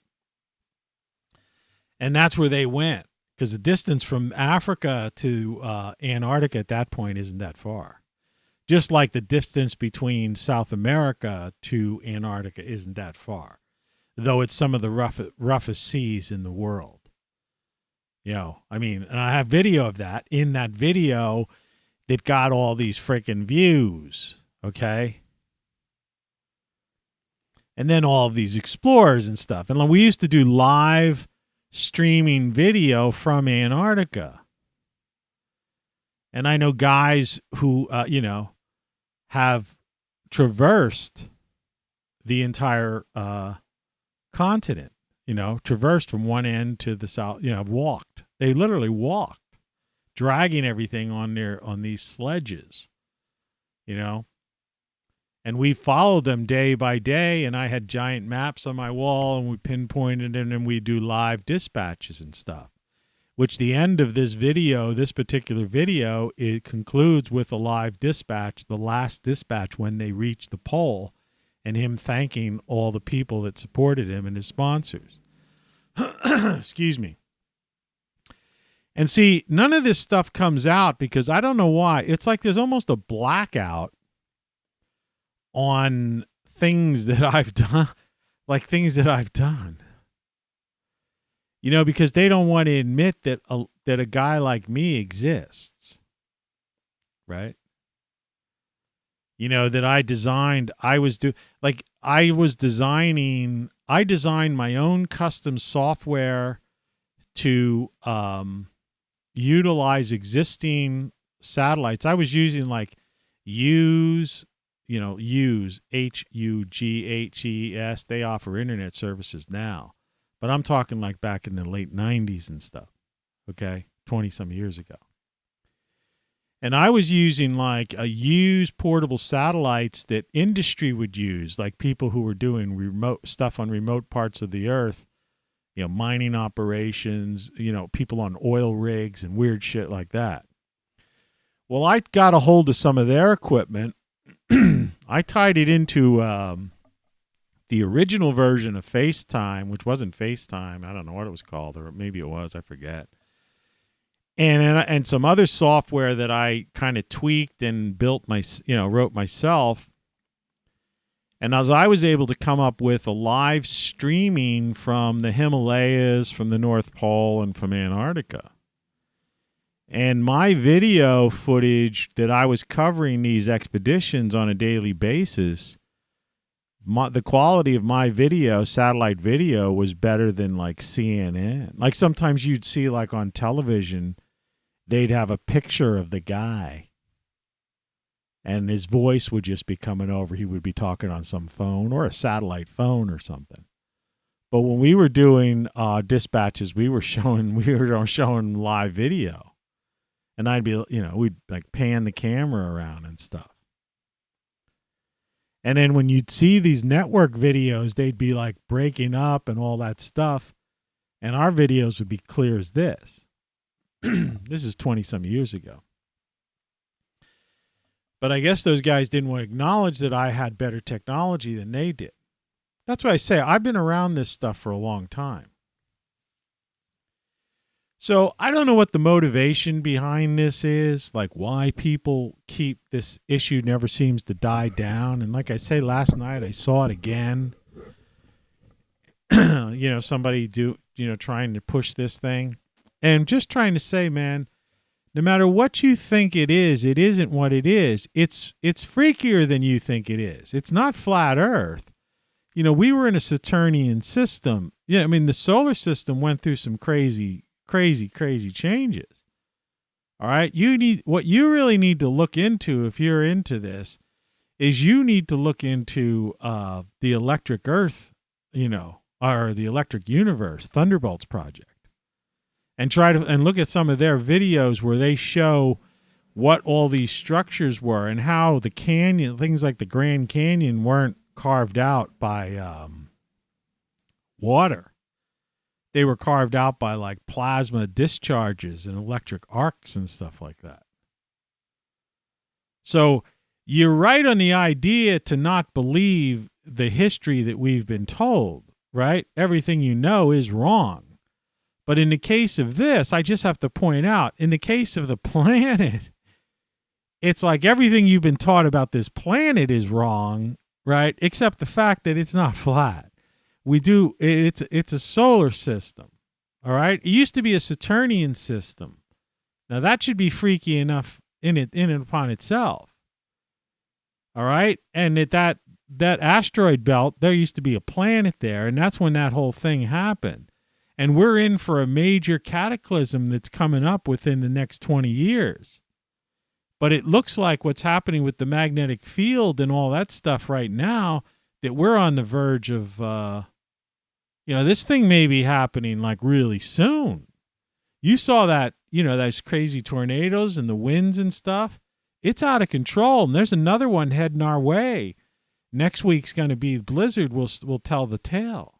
And that's where they went, because the distance from Africa to Antarctica at that point isn't that far. Just like the distance between South America to Antarctica isn't that far, though it's some of the roughest seas in the world. You know, I mean, and I have video of that. In that video, that got all these freaking views, okay? And then all of these explorers and stuff. And we used to do live streaming video from Antarctica. And I know guys who, have traversed the entire continent, traversed from one end to the south, walked. They literally walked, dragging everything on these sledges, And we followed them day by day, and I had giant maps on my wall, and we pinpointed it, and we do live dispatches and stuff. Which the end of this video, this particular video, it concludes with a live dispatch, the last dispatch when they reach the pole, and him thanking all the people that supported him and his sponsors. Excuse me. And see, none of this stuff comes out because I don't know why. It's like there's almost a blackout on things that I've done, because they don't want to admit that a guy like me exists, right? That I designed, I designed my own custom software to utilize existing satellites. I was using like Hughes, Hughes. They offer internet services now. But I'm talking like back in the late 90s and stuff, okay, 20-some years ago. And I was using like a used portable satellites that industry would use, like people who were doing remote stuff on remote parts of the earth, mining operations, people on oil rigs and weird shit like that. Well, I got a hold of some of their equipment. I tied it into the original version of FaceTime, which wasn't FaceTime. I don't know what it was called, or maybe it was. I forget. And some other software that I kind of tweaked and built wrote myself. And as I was able to come up with a live streaming from the Himalayas, from the North Pole, and from Antarctica. And my video footage that I was covering these expeditions on a daily basis, the quality of my video, satellite video, was better than like CNN. Like sometimes you'd see like on television, they'd have a picture of the guy and his voice would just be coming over. He would be talking on some phone or a satellite phone or something. But when we were doing dispatches, we were showing live video. And I'd be, we'd like pan the camera around and stuff. And then when you'd see these network videos, they'd be like breaking up and all that stuff. And our videos would be clear as this. This is 20-some years ago. But I guess those guys didn't want to acknowledge that I had better technology than they did. That's why I say I've been around this stuff for a long time. So I don't know what the motivation behind this is, like why people keep this issue never seems to die down. And like I say, last night I saw it again. Somebody trying to push this thing. And just trying to say, man, no matter what you think it isn't what it is. It's freakier than you think it is. It's not flat Earth. We were in a Saturnian system. Yeah, I mean, the solar system went through some crazy changes. All right. What you really need to look into if you're into this is you need to look into the Electric Earth, or the Electric Universe Thunderbolts project, and try to look at some of their videos where they show what all these structures were and how the canyon, things like the Grand Canyon, weren't carved out by water. They were carved out by like plasma discharges and electric arcs and stuff like that. So you're right on the idea to not believe the history that we've been told, right? Everything you know is wrong. But in the case of this, I just have to point out, in the case of the planet, it's like everything you've been taught about this planet is wrong, right? Except the fact that it's not flat. It's a solar system, all right? It used to be a Saturnian system. Now that should be freaky enough in and upon itself. All right. And at that asteroid belt, there used to be a planet there, and that's when that whole thing happened. And we're in for a major cataclysm that's coming up within the next 20 years. But it looks like what's happening with the magnetic field and all that stuff right now, that we're on the verge of, this thing may be happening like really soon. You saw that, those crazy tornadoes and the winds and stuff. It's out of control, and there's another one heading our way. Next week's going to be blizzard. We'll tell the tale.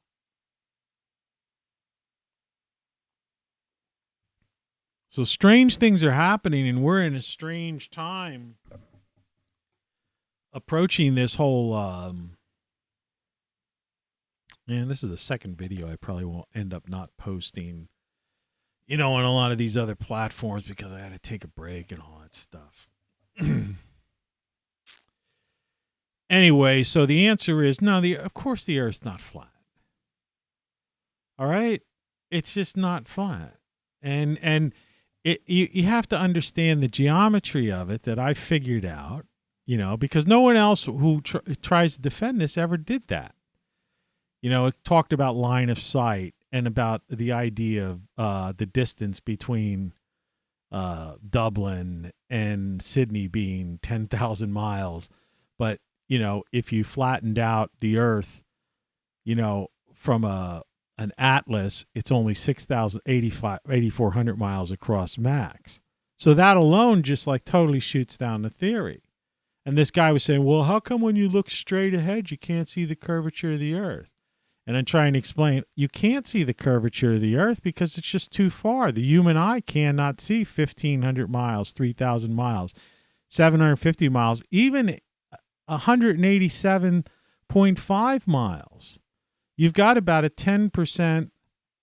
So strange things are happening, and we're in a strange time approaching this whole. And this is the second video I probably won't end up not posting, on a lot of these other platforms because I had to take a break and all that stuff. Anyway, so the answer is no. Of course, the Earth's not flat. All right, it's just not flat, and you have to understand the geometry of it that I figured out. Because no one else who tries to defend this ever did that. It talked about line of sight and about the idea of the distance between Dublin and Sydney being 10,000 miles. But, if you flattened out the Earth, from an atlas, it's only 8,400 miles across max. So that alone just like totally shoots down the theory. And this guy was saying, well, how come when you look straight ahead, you can't see the curvature of the Earth? And I'm trying to explain, you can't see the curvature of the Earth because it's just too far. The human eye cannot see 1,500 miles, 3,000 miles, 750 miles, even 187.5 miles. You've got about a 10%,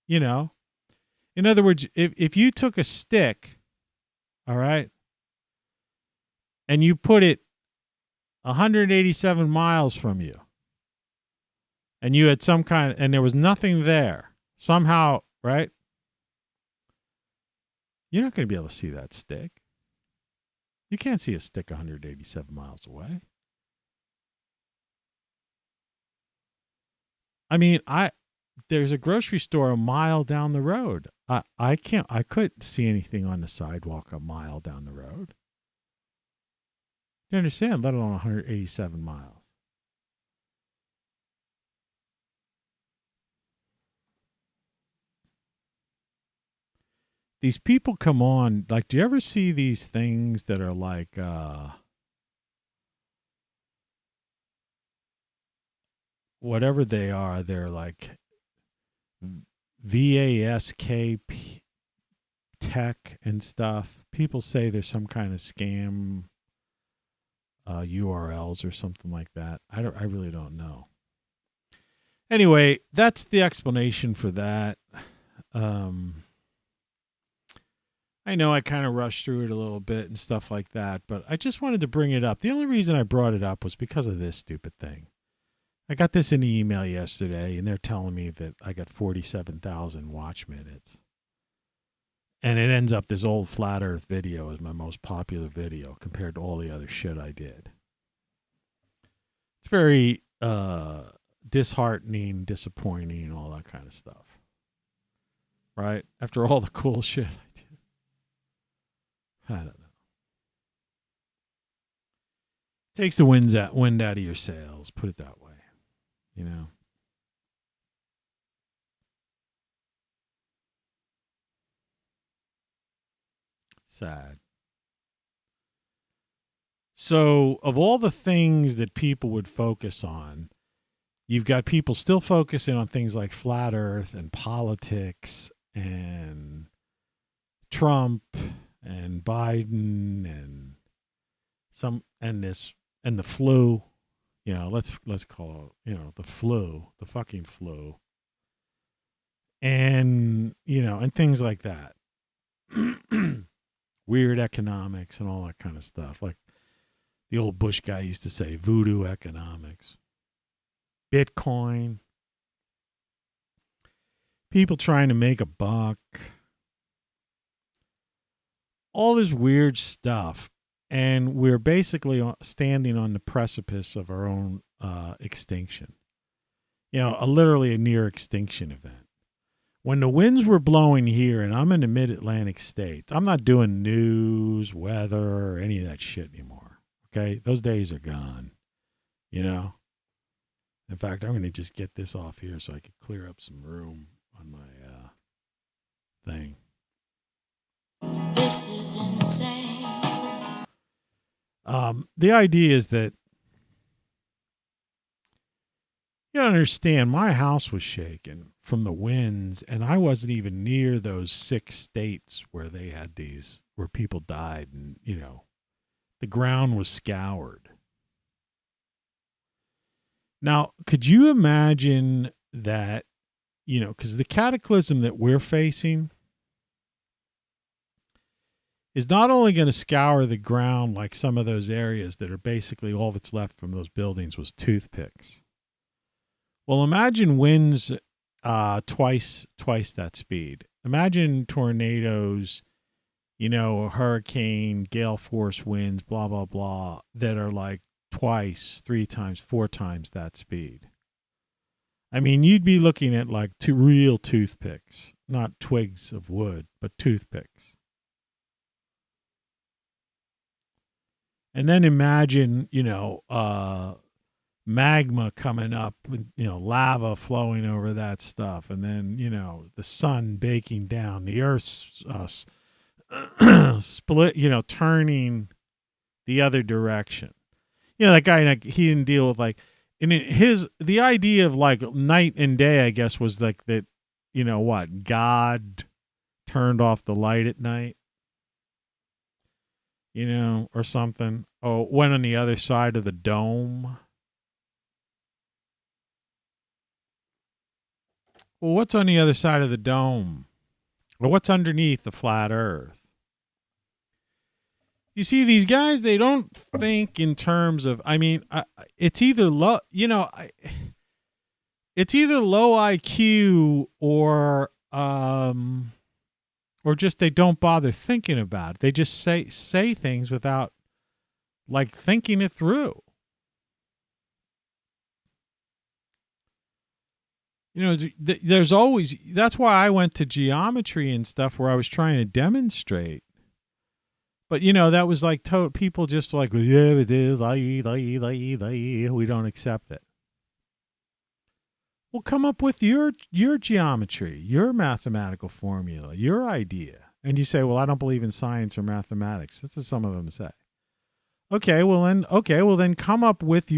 In other words, if you took a stick, all right, and you put it 187 miles from you, and you had and there was nothing there, somehow, right? You're not going to be able to see that stick. You can't see a stick 187 miles away. I mean, there's a grocery store a mile down the road. I couldn't see anything on the sidewalk a mile down the road. You understand? Let alone 187 miles. These people come on, like, do you ever see these things that are like, whatever they are, they're like VASK tech and stuff. People say there's some kind of scam URLs or something like that. I really don't know. Anyway, that's the explanation for that. I know I kind of rushed through it a little bit and stuff like that, but I just wanted to bring it up. The only reason I brought it up was because of this stupid thing. I got this in the email yesterday, and they're telling me that I got 47,000 watch minutes. And it ends up this old flat earth video is my most popular video compared to all the other shit I did. It's very disheartening, disappointing, all that kind of stuff. Right? After all the cool shit I did. I don't know. Takes the wind out of your sails, put it that way. You know. Sad. So, of all the things that people would focus on, you've got people still focusing on things like flat earth and politics and Trump and Biden and the flu. You know, let's call it, the flu, the fucking flu. And, and things like that. Weird economics and all that kind of stuff. Like the old Bush guy used to say, voodoo economics. Bitcoin. People trying to make a buck. All this weird stuff. And we're basically standing on the precipice of our own extinction. Literally a near extinction event. When the winds were blowing here, and I'm in the mid-Atlantic states, I'm not doing news, weather, or any of that shit anymore. Okay? Those days are gone. In fact, I'm going to just get this off here so I can clear up some room on my thing. This is insane. The idea is that you don't understand, my house was shaken from the winds, and I wasn't even near those 6 states where they had where people died, and, the ground was scoured. Now, could you imagine that, because the cataclysm that we're facing is not only going to scour the ground like some of those areas that are basically all that's left from those buildings was toothpicks. Well, imagine winds twice that speed. Imagine tornadoes, a hurricane, gale force winds, blah, blah, blah, that are like twice, 3 times, 4 times that speed. I mean, you'd be looking at like 2 real toothpicks, not twigs of wood, but toothpicks. And then imagine, magma coming up, lava flowing over that stuff. And then, the sun baking down, the earth's split, turning the other direction. That guy, he didn't deal with the idea of like night and day, I guess, was like that, God turned off the light at night. Or something. Oh, went on the other side of the dome. Well, what's on the other side of the dome? Or what's underneath the flat earth? You see, these guys, they don't think in terms of, it's either low, it's either low IQ or just they don't bother thinking about it. They just say things without like thinking it through. There's always, that's why I went to geometry and stuff where I was trying to demonstrate. But, that was like people just like, yeah, it is, we don't accept it. Well, come up with your geometry, your mathematical formula, your idea. And you say, well, I don't believe in science or mathematics. That's what some of them say. Okay, well then come up with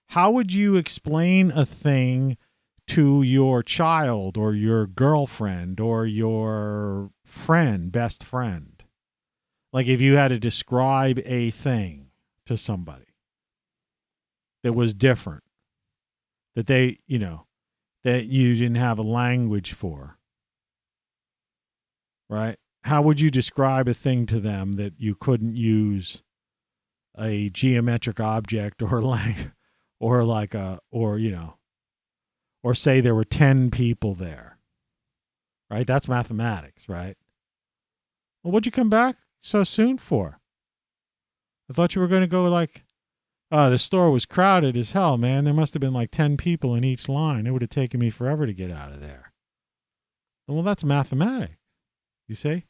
how would you explain a thing to your child or your girlfriend or your friend, best friend? Like if you had to describe a thing to somebody that was different, that they, that you didn't have a language for, right? How would you describe a thing to them that you couldn't use a geometric object or or say there were 10 people there, right? That's mathematics, right? Well, what'd you come back so soon for? I thought you were going to go like, the store was crowded as hell, man. There must have been like 10 people in each line. It would have taken me forever to get out of there. Well, that's mathematics, you see?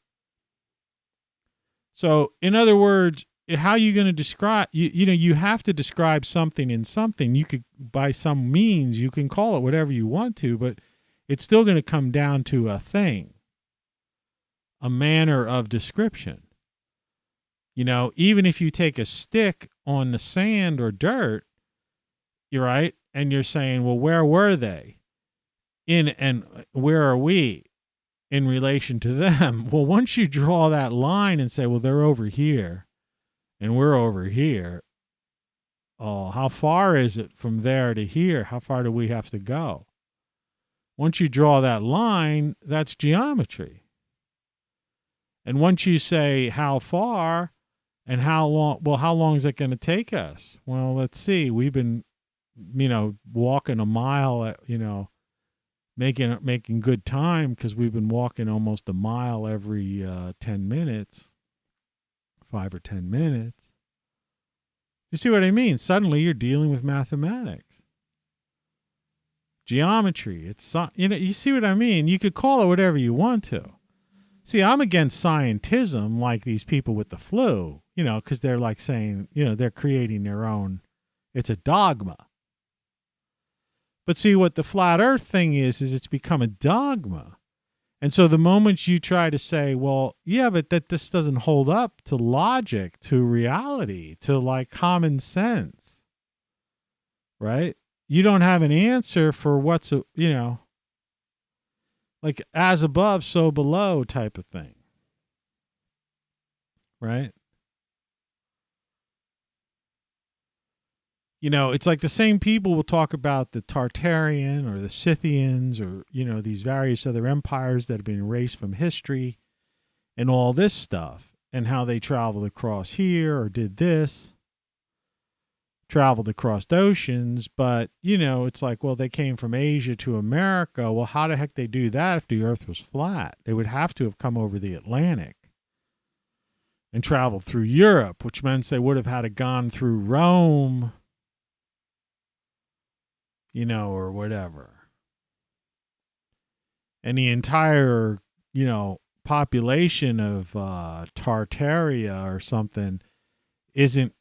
So, in other words, how are you going to describe, you have to describe something in something. You could, by some means, you can call it whatever you want to, but it's still going to come down to a thing, a manner of description. Even if you take a stick on the sand or dirt, you're right, and you're saying, well, where were they? And where are we in relation to them? Well, once you draw that line and say, well, they're over here and we're over here, oh, how far is it from there to here? How far do we have to go? Once you draw that line, that's geometry. And once you say how far and how long, well, how long is it going to take us? Well, let's see. We've been, walking a mile at, making good time because we've been walking almost a mile every 10 minutes, 5 or 10 minutes. You see what I mean? Suddenly you're dealing with mathematics. Geometry. It's, you see what I mean? You could call it whatever you want to. See, I'm against scientism like these people with the flu, because they're like saying, they're creating their own, it's a dogma. But see, what the flat earth thing is it's become a dogma. And so the moment you try to say, well, yeah, but that this doesn't hold up to logic, to reality, to like common sense, right? You don't have an answer for what's, like as above, so below type of thing, right? It's like the same people will talk about the Tartarian or the Scythians or, these various other empires that have been erased from history and all this stuff and how they traveled across here or did this, traveled across oceans. But, it's like, well, they came from Asia to America. Well, how the heck they do that if the earth was flat? They would have to have come over the Atlantic and traveled through Europe, which means they would have had to gone through Rome, or whatever. And the entire, population of Tartaria or something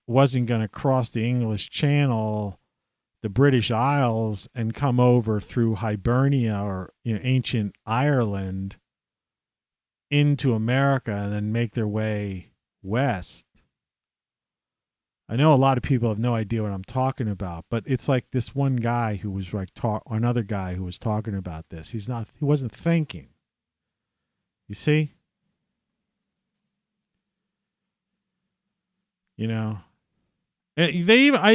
wasn't going to cross the English Channel, the British Isles, and come over through Hibernia or ancient Ireland into America and then make their way west. I know a lot of people have no idea what I'm talking about, but it's like this one guy who was like another guy who was talking about this. He wasn't thinking. You see? I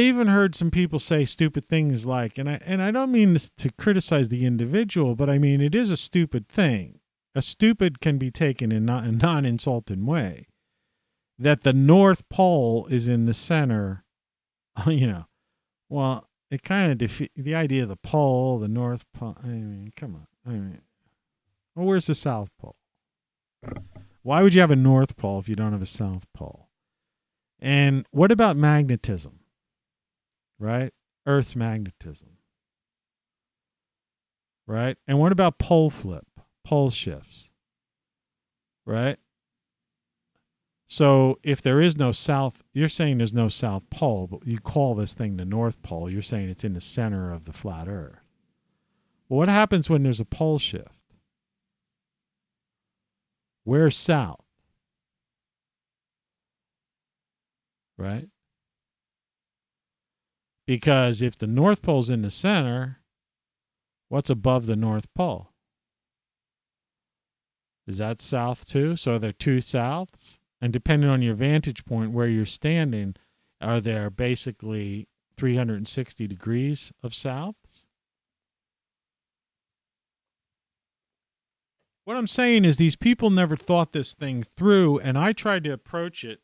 even heard some people say stupid things like, and I don't mean this to criticize the individual, but I mean it is a stupid thing. A stupid can be taken in a non-insulting way. That the North Pole is in the center, well, it kind of defeats the idea of the pole, the North Pole. I mean, come on. Well, where's the South Pole? Why would you have a North Pole if you don't have a South Pole? And what about magnetism? Right? Earth's magnetism. Right? And what about pole shifts? Right? So if there is no south, you're saying there's no South Pole, but you call this thing the North Pole. You're saying it's in the center of the flat Earth. Well, what happens when there's a pole shift? Where's south? Right? Because if the North Pole's in the center, what's above the North Pole? Is that south too? So are there two souths? And depending on your vantage point where you're standing, are there basically 360 degrees of souths? What I'm saying is these people never thought this thing through, and I tried to approach it,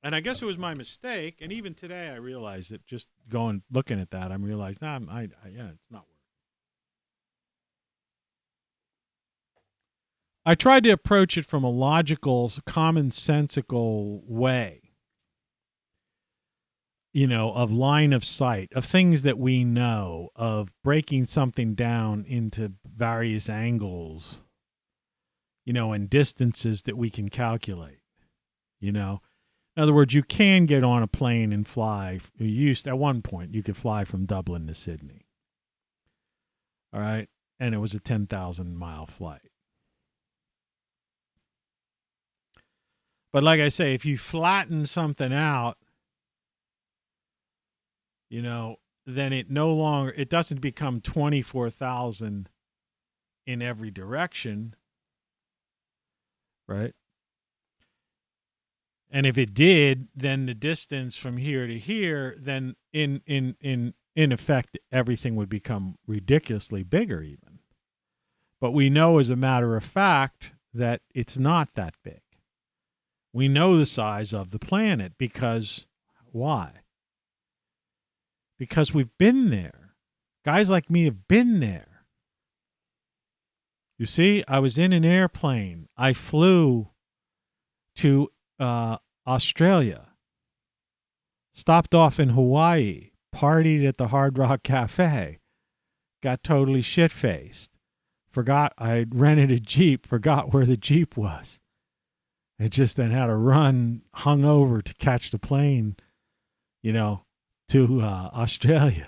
and I guess it was my mistake, and even today I realized it, just looking at that, I realized, it's not working. I tried to approach it from a logical, commonsensical way, of line of sight, of things that we know, of breaking something down into various angles, and distances that we can calculate, In other words, you can get on a plane and fly. At one point, you could fly from Dublin to Sydney. All right. And it was a 10,000-mile flight. But like I say, if you flatten something out, then it doesn't become 24,000 in every direction, right? And if it did, then the distance from here to here, then in effect, everything would become ridiculously bigger even. But we know as a matter of fact that it's not that big. We know the size of the planet because why? Because we've been there. Guys like me have been there. You see, I was in an airplane. I flew to Australia, stopped off in Hawaii, partied at the Hard Rock Cafe, got totally shit-faced, forgot I rented a Jeep, forgot where the Jeep was. It just then had to run hungover to catch the plane, to Australia.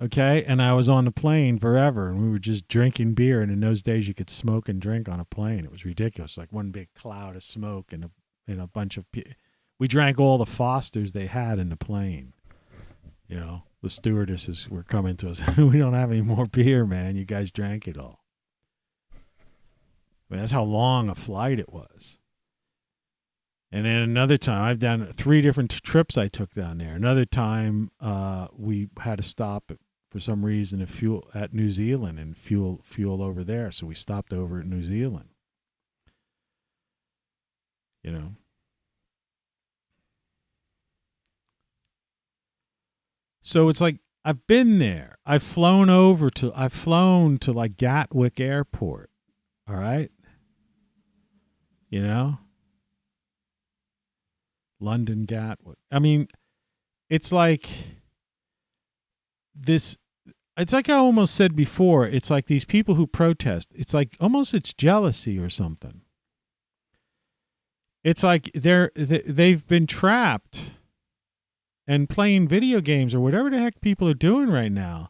Okay, and I was on the plane forever, and we were just drinking beer. And in those days, you could smoke and drink on a plane. It was ridiculous, like one big cloud of smoke and a bunch of. We drank all the Fosters they had in the plane. The stewardesses were coming to us. We don't have any more beer, man. You guys drank it all. I mean, that's how long a flight it was. And then another time, I've done 3 different trips I took down there. Another time, we had to stop for some reason to fuel at New Zealand and fuel over there. So we stopped over at New Zealand. So it's like I've been there. I've flown to like Gatwick Airport. All right. London Gatwick. I mean, it's like this. It's like I almost said before. It's like these people who protest. It's like almost it's jealousy or something. It's like they've been trapped and playing video games or whatever the heck people are doing right now,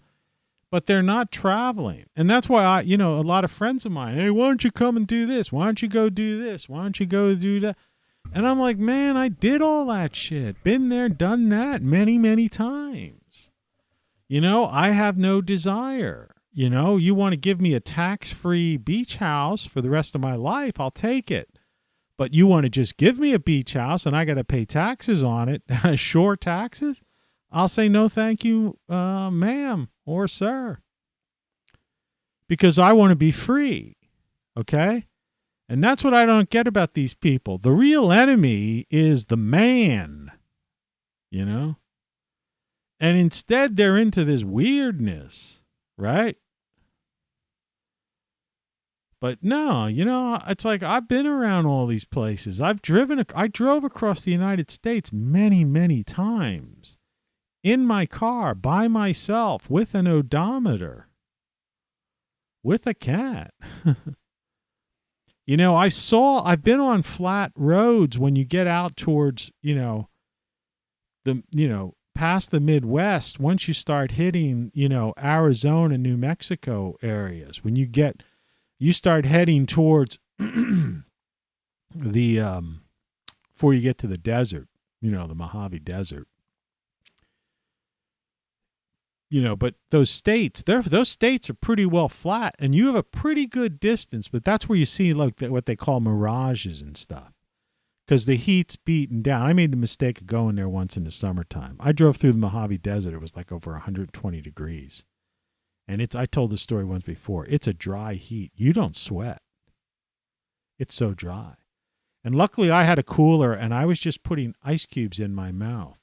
but they're not traveling. And that's why a lot of friends of mine, hey, why don't you come and do this? Why don't you go do this? Why don't you go do that? And I'm like, man, I did all that shit. Been there, done that many, many times. I have no desire. You want to give me a tax-free beach house for the rest of my life, I'll take it. But you want to just give me a beach house and I got to pay taxes on it, shore taxes? I'll say no thank you, ma'am or sir. Because I want to be free, okay? And that's what I don't get about these people. The real enemy is the man, And instead they're into this weirdness, right? But no, it's like I've been around all these places. I drove across the United States many, many times in my car by myself with an odometer, with a cat. I've been on flat roads when you get out towards, past the Midwest. Once you start hitting, Arizona, New Mexico areas, when you start heading towards before you get to the desert, the Mojave Desert. But those states are pretty well flat, and you have a pretty good distance, but that's where you see like what they call mirages and stuff, because the heat's beaten down. I made the mistake of going there once in the summertime. I drove through the Mojave Desert. It was like over 120 degrees. And I told this story once before. It's a dry heat. You don't sweat. It's so dry. And luckily I had a cooler and I was just putting ice cubes in my mouth,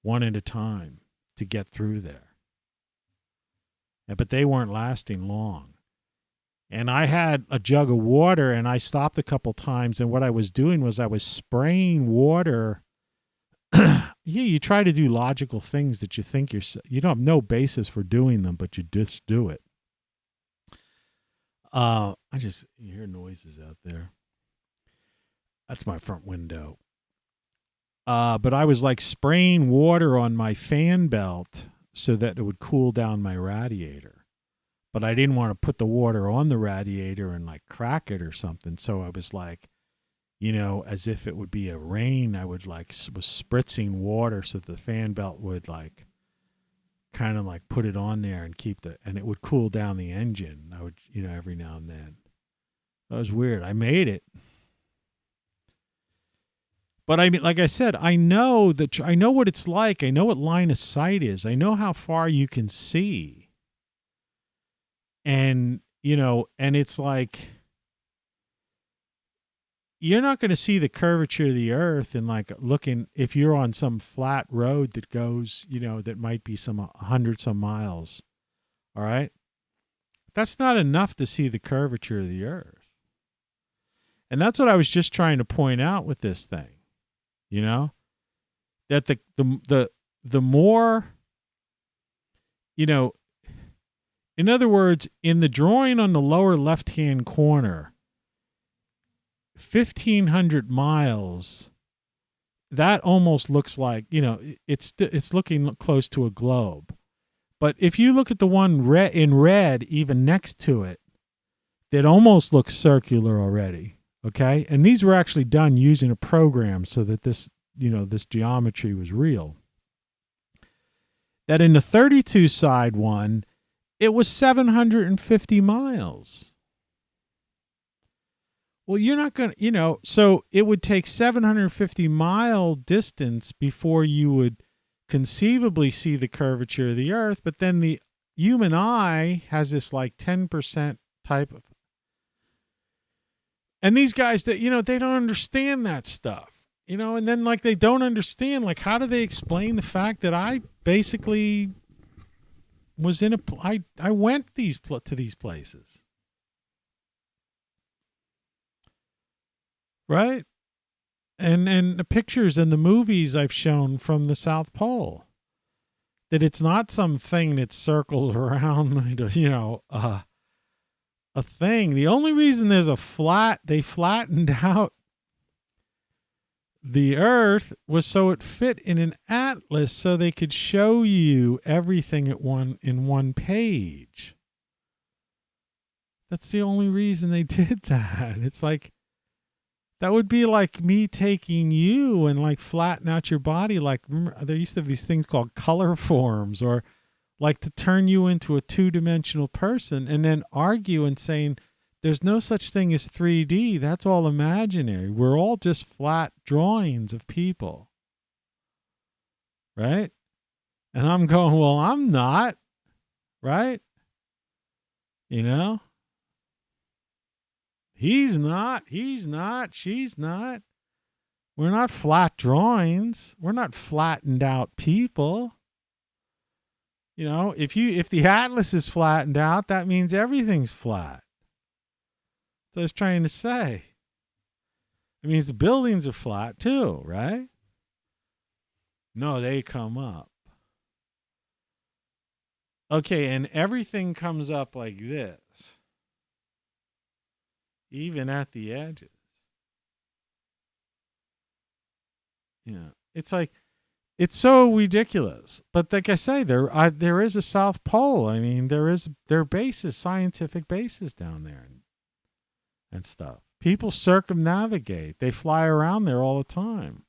one at a time to get through there. But they weren't lasting long. And I had a jug of water and I stopped a couple times. And what I was doing was I was spraying water. You try to do logical things that you think you don't have no basis for doing them, but you just do it. You hear noises out there. That's my front window. But I was like spraying water on my fan belt so that it would cool down my radiator. But I didn't want to put the water on the radiator and like crack it or something. So I was like, you know, as if it would be a rain, I would like was spritzing water so the fan belt would like kind of like put it on there and and it would cool down the engine. I would, you know, every now and then. That was weird. I made it. But I mean, like I said, I know what it's like. I know what line of sight is. I know how far you can see. And, you know, and it's like, you're not going to see the curvature of the earth and like looking, if you're on some flat road that goes, you know, that might be some 100 some miles. All right. That's not enough to see the curvature of the earth. And that's what I was just trying to point out with this thing. You know, that the more, you know, in other words, in the drawing on the lower left-hand corner, 1,500 miles, that almost looks like, you know, it's looking close to a globe. But if you look at the one in red, even next to it, that almost looks circular already. Okay. And these were actually done using a program so that this, you know, this geometry was real. That in the 32 side one, it was 750 miles. Well, you're not going to, you know, so it would take 750 mile distance before you would conceivably see the curvature of the earth. But then the human eye has this like 10% type of. And these guys that, you know, they don't understand that stuff, you know, and then like they don't understand, like, how do they explain the fact that I basically was I went to these places. Right. And the pictures and the movies I've shown from the South Pole, that it's not something that circles around, you know, a thing. The only reason there's they flattened out the earth was so it fit in an atlas so they could show you everything in one page. That's the only reason they did that. It's like, that would be like me taking you and like flatten out your body. Like, remember, there used to be these things called color forms, or like to turn you into a two-dimensional person and then argue and saying there's no such thing as 3D. That's all imaginary. We're all just flat drawings of people. Right? And I'm going, well, I'm not. Right? You know? He's not, she's not. We're not flat drawings. We're not flattened out people. You know, if the atlas is flattened out, that means everything's flat. So I was trying to say. It means the buildings are flat too, right? No, they come up. Okay, and everything comes up like this. Even at the edges. Yeah. It's like, it's so ridiculous. But like I say, there is a South Pole. I mean, there are bases, scientific bases down there and stuff. People circumnavigate. They fly around there all the time.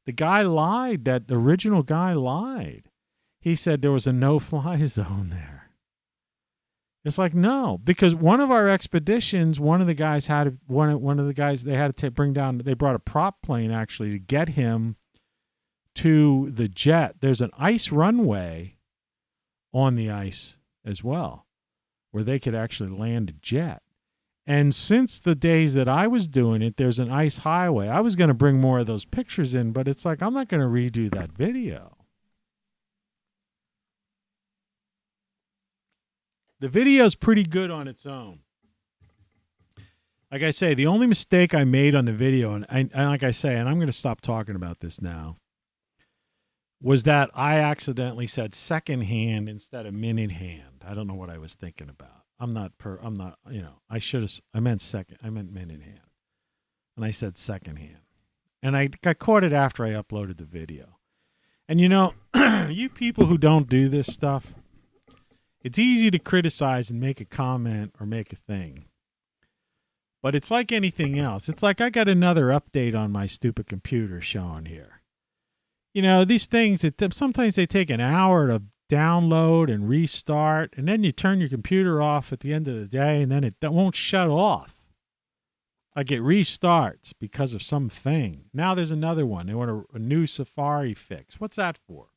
The guy lied. That original guy lied. He said there was a no-fly zone there. It's like, no, because one of our expeditions, one of the guys they had to bring down, they brought a prop plane actually to get him to the jet. There's an ice runway on the ice as well, where they could actually land a jet. And since the days that I was doing it, there's an ice highway. I was going to bring more of those pictures in, but it's like, I'm not going to redo that video. The video's pretty good on its own. Like I say, the only mistake I made on the video, and like I say, and I'm going to stop talking about this now, was that I accidentally said second hand instead of minute hand. I don't know what I was thinking about. I meant minute hand. And I said secondhand. And I caught it after I uploaded the video. And you know, you people who don't do this stuff, it's easy to criticize and make a comment or make a thing. But it's like anything else. It's like I got another update on my stupid computer showing here. You know, these things, sometimes they take an hour to download and restart, and then you turn your computer off at the end of the day, and then it won't shut off. Like it restarts because of something. Now there's another one. They want a new Safari fix. What's that for?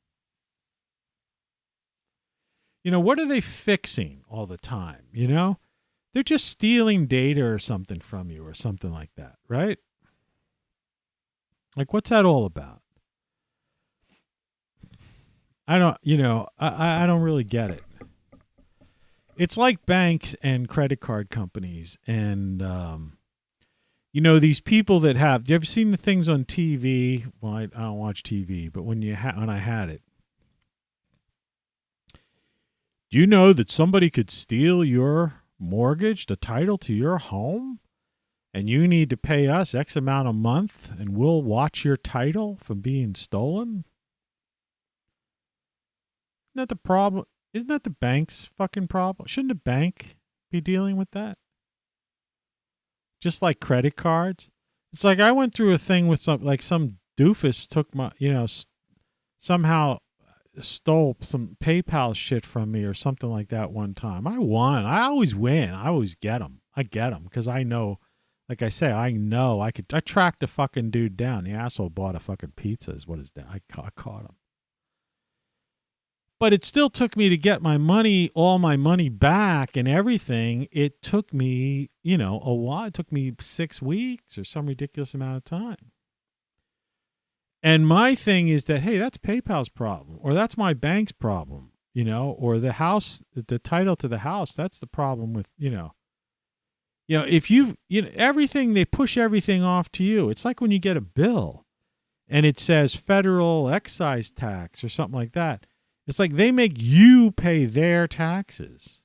You know, what are they fixing all the time? You know, they're just stealing data or something from you or something like that, right? Like, what's that all about? I don't really get it. It's like banks and credit card companies and, you know, these people that have, you ever seen the things on TV? Well, I don't watch TV, but when I had it, do you know that somebody could steal your mortgage, the title to your home, and you need to pay us X amount a month, and we'll watch your title from being stolen? Isn't that the problem? Isn't that the bank's fucking problem? Shouldn't a bank be dealing with that? Just like credit cards. It's like I went through a thing with some doofus took my, somehow stole some PayPal shit from me or something like that one time. I won. I always win. I always get them. I get them because I know, like I say, I know I tracked the fucking dude down. The asshole bought a fucking pizza is what is that. I caught him. But it still took me to get my money, all my money back and everything. It took me, a while. It took me 6 weeks or some ridiculous amount of time. And my thing is that, hey, that's PayPal's problem, or that's my bank's problem, or the house, the title to the house. That's the problem with, if everything, they push everything off to you. It's like when you get a bill and it says federal excise tax or something like that. It's like they make you pay their taxes.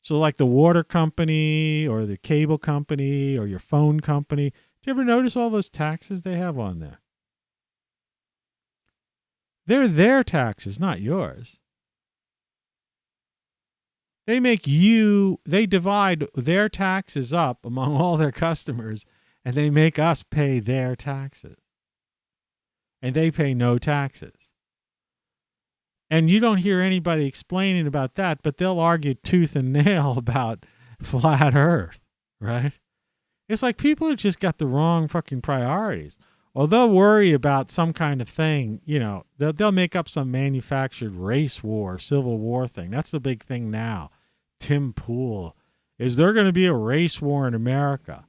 So like the water company or the cable company or your phone company. Do you ever notice all those taxes they have on there? They're their taxes, not yours. They divide their taxes up among all their customers, and they make us pay their taxes. And they pay no taxes. And you don't hear anybody explaining about that, but they'll argue tooth and nail about flat earth, right? It's like people have just got the wrong fucking priorities. Or they'll worry about some kind of thing, they'll make up some manufactured race war, civil war thing. That's the big thing now. Tim Pool. Is there going to be a race war in America?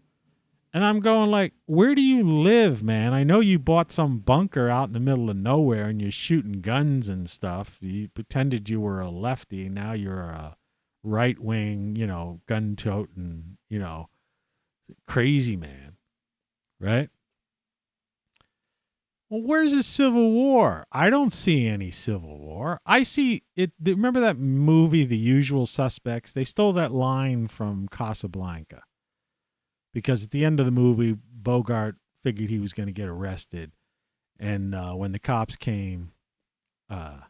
And I'm going like, where do you live, man? I know you bought some bunker out in the middle of nowhere and you're shooting guns and stuff. You pretended you were a lefty. Now you're a right-wing, gun-toting, crazy man, right? Well, where's the Civil War? I don't see any Civil War. I see it. Remember that movie, The Usual Suspects? They stole that line from Casablanca. Because at the end of the movie, Bogart figured he was going to get arrested. And when the cops came, the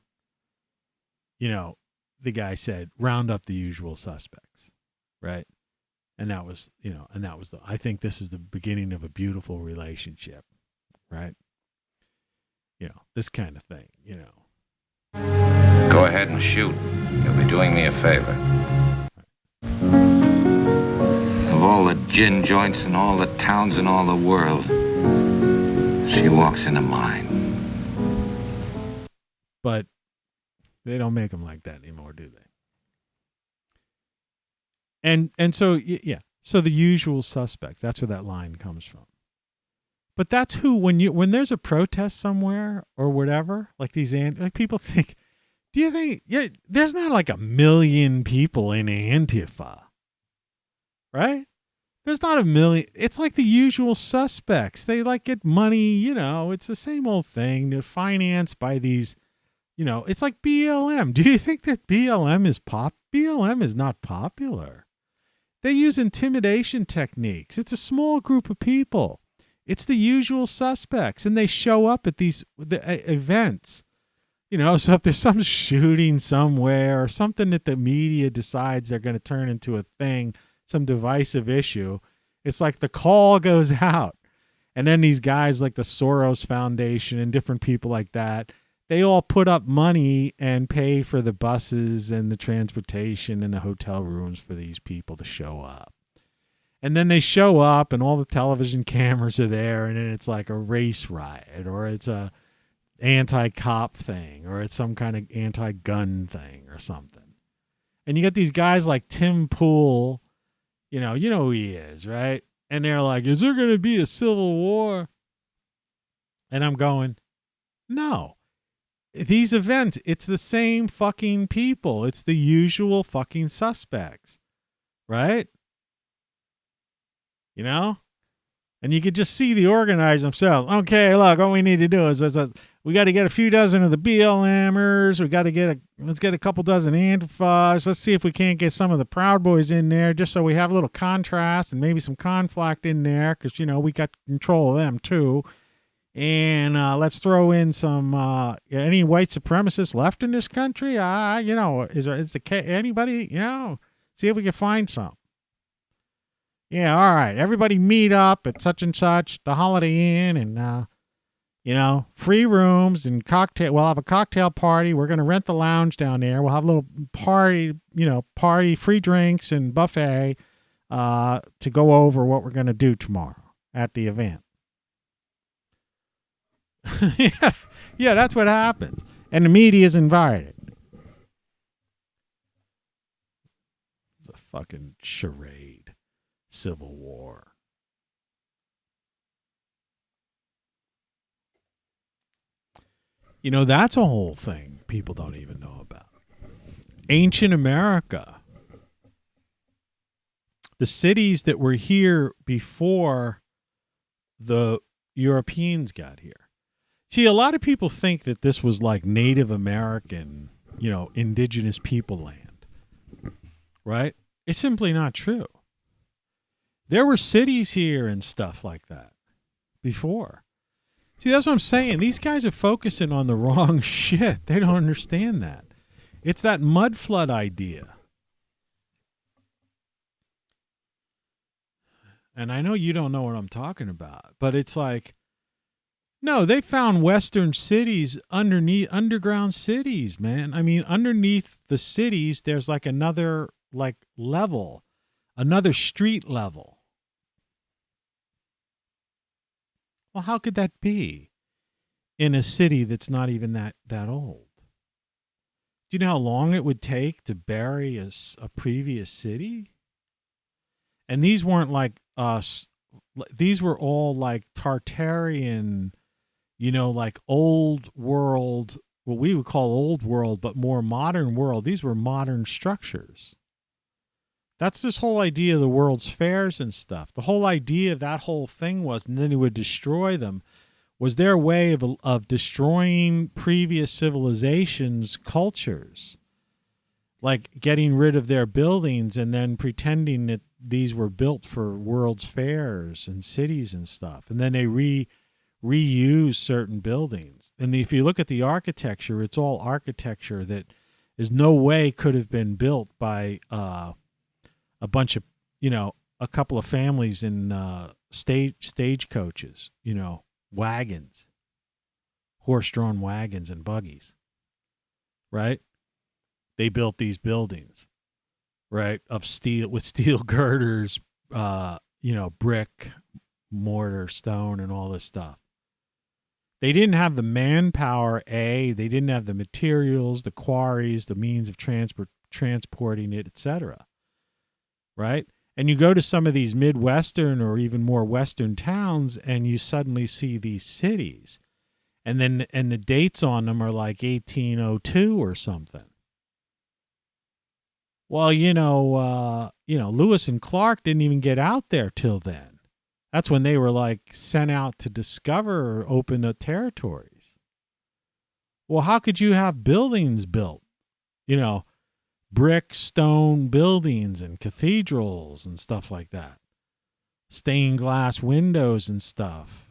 guy said, round up the usual suspects, right? And that was, I think this is the beginning of a beautiful relationship, right? This kind of thing, Go ahead and shoot. You'll be doing me a favor. Of all the gin joints in all the towns in all the world, she walks into mine. But they don't make them like that anymore, do they? And so, yeah. So the usual suspects, that's where that line comes from. But that's who, when there's a protest somewhere or whatever, like people think, do you think, there's not like 1 million people in Antifa, right? There's not 1 million. It's like the usual suspects. They get money, it's the same old thing. They're financed by these, it's like BLM. Do you think that BLM is BLM is not popular. They use intimidation techniques. It's a small group of people. It's the usual suspects, and they show up at these events. You know, so if there's some shooting somewhere or something that the media decides they're going to turn into a thing, some divisive issue, it's like the call goes out. And then these guys like the Soros Foundation and different people like that, they all put up money and pay for the buses and the transportation and the hotel rooms for these people to show up. And then they show up and all the television cameras are there, and then it's like a race riot, or it's a anti-cop thing, or it's some kind of anti-gun thing or something. And you get these guys like Tim Pool, you know who he is, right? And they're like, is there going to be a civil war? And I'm going, no. These events, it's the same fucking people. It's the usual fucking suspects, right? You know? And you could just see the organizers themselves. Okay, look, all we need to do is we got to get a few dozen of the BLMers. We got to let's get a couple dozen Antifas. Let's see if we can't get some of the Proud Boys in there, just so we have a little contrast and maybe some conflict in there, because we got control of them too. And let's throw in some any white supremacists left in this country. Is anybody? See if we can find some. Yeah, all right. Everybody meet up at such and such, the Holiday Inn, and free rooms and cocktail. We'll have a cocktail party. We're gonna rent the lounge down there. We'll have a little party, free drinks and buffet to go over what we're gonna do tomorrow at the event. yeah, that's what happens, and the media is invited. It's a fucking charade. Civil War. That's a whole thing people don't even know about. Ancient America. The cities that were here before the Europeans got here. See, a lot of people think that this was like Native American, indigenous people land. Right? It's simply not true. There were cities here and stuff like that before. See, that's what I'm saying. These guys are focusing on the wrong shit. They don't understand that. It's that mud flood idea. And I know you don't know what I'm talking about, but it's like, no, they found Western cities underground cities, man. I mean, underneath the cities, there's like another level, another street level. Well, how could that be in a city that's not even that old? Do you know how long it would take to bury a previous city? And these weren't like us. These were all like Tartarian, like old world, what we would call old world, but more modern world. These were modern structures. That's this whole idea of the World's Fairs and stuff. The whole idea of that whole thing was, and then it would destroy them, was their way of destroying previous civilizations' cultures. Like getting rid of their buildings and then pretending that these were built for World's Fairs and cities and stuff. And then they reuse certain buildings. And if you look at the architecture, it's all architecture that is no way could have been built by a bunch of, a couple of families in stagecoaches, wagons, horse-drawn wagons and buggies, right? They built these buildings, right, of steel, with steel girders, brick, mortar, stone, and all this stuff. They didn't have the manpower, they didn't have the materials, the quarries, the means of transporting it, etc. Right? And you go to some of these Midwestern or even more Western towns and you suddenly see these cities. And the dates on them are like 1802 or something. Well, Lewis and Clark didn't even get out there till then. That's when they were like sent out to discover or open the territories. Well, how could you have buildings built, brick, stone buildings and cathedrals and stuff like that. Stained glass windows and stuff.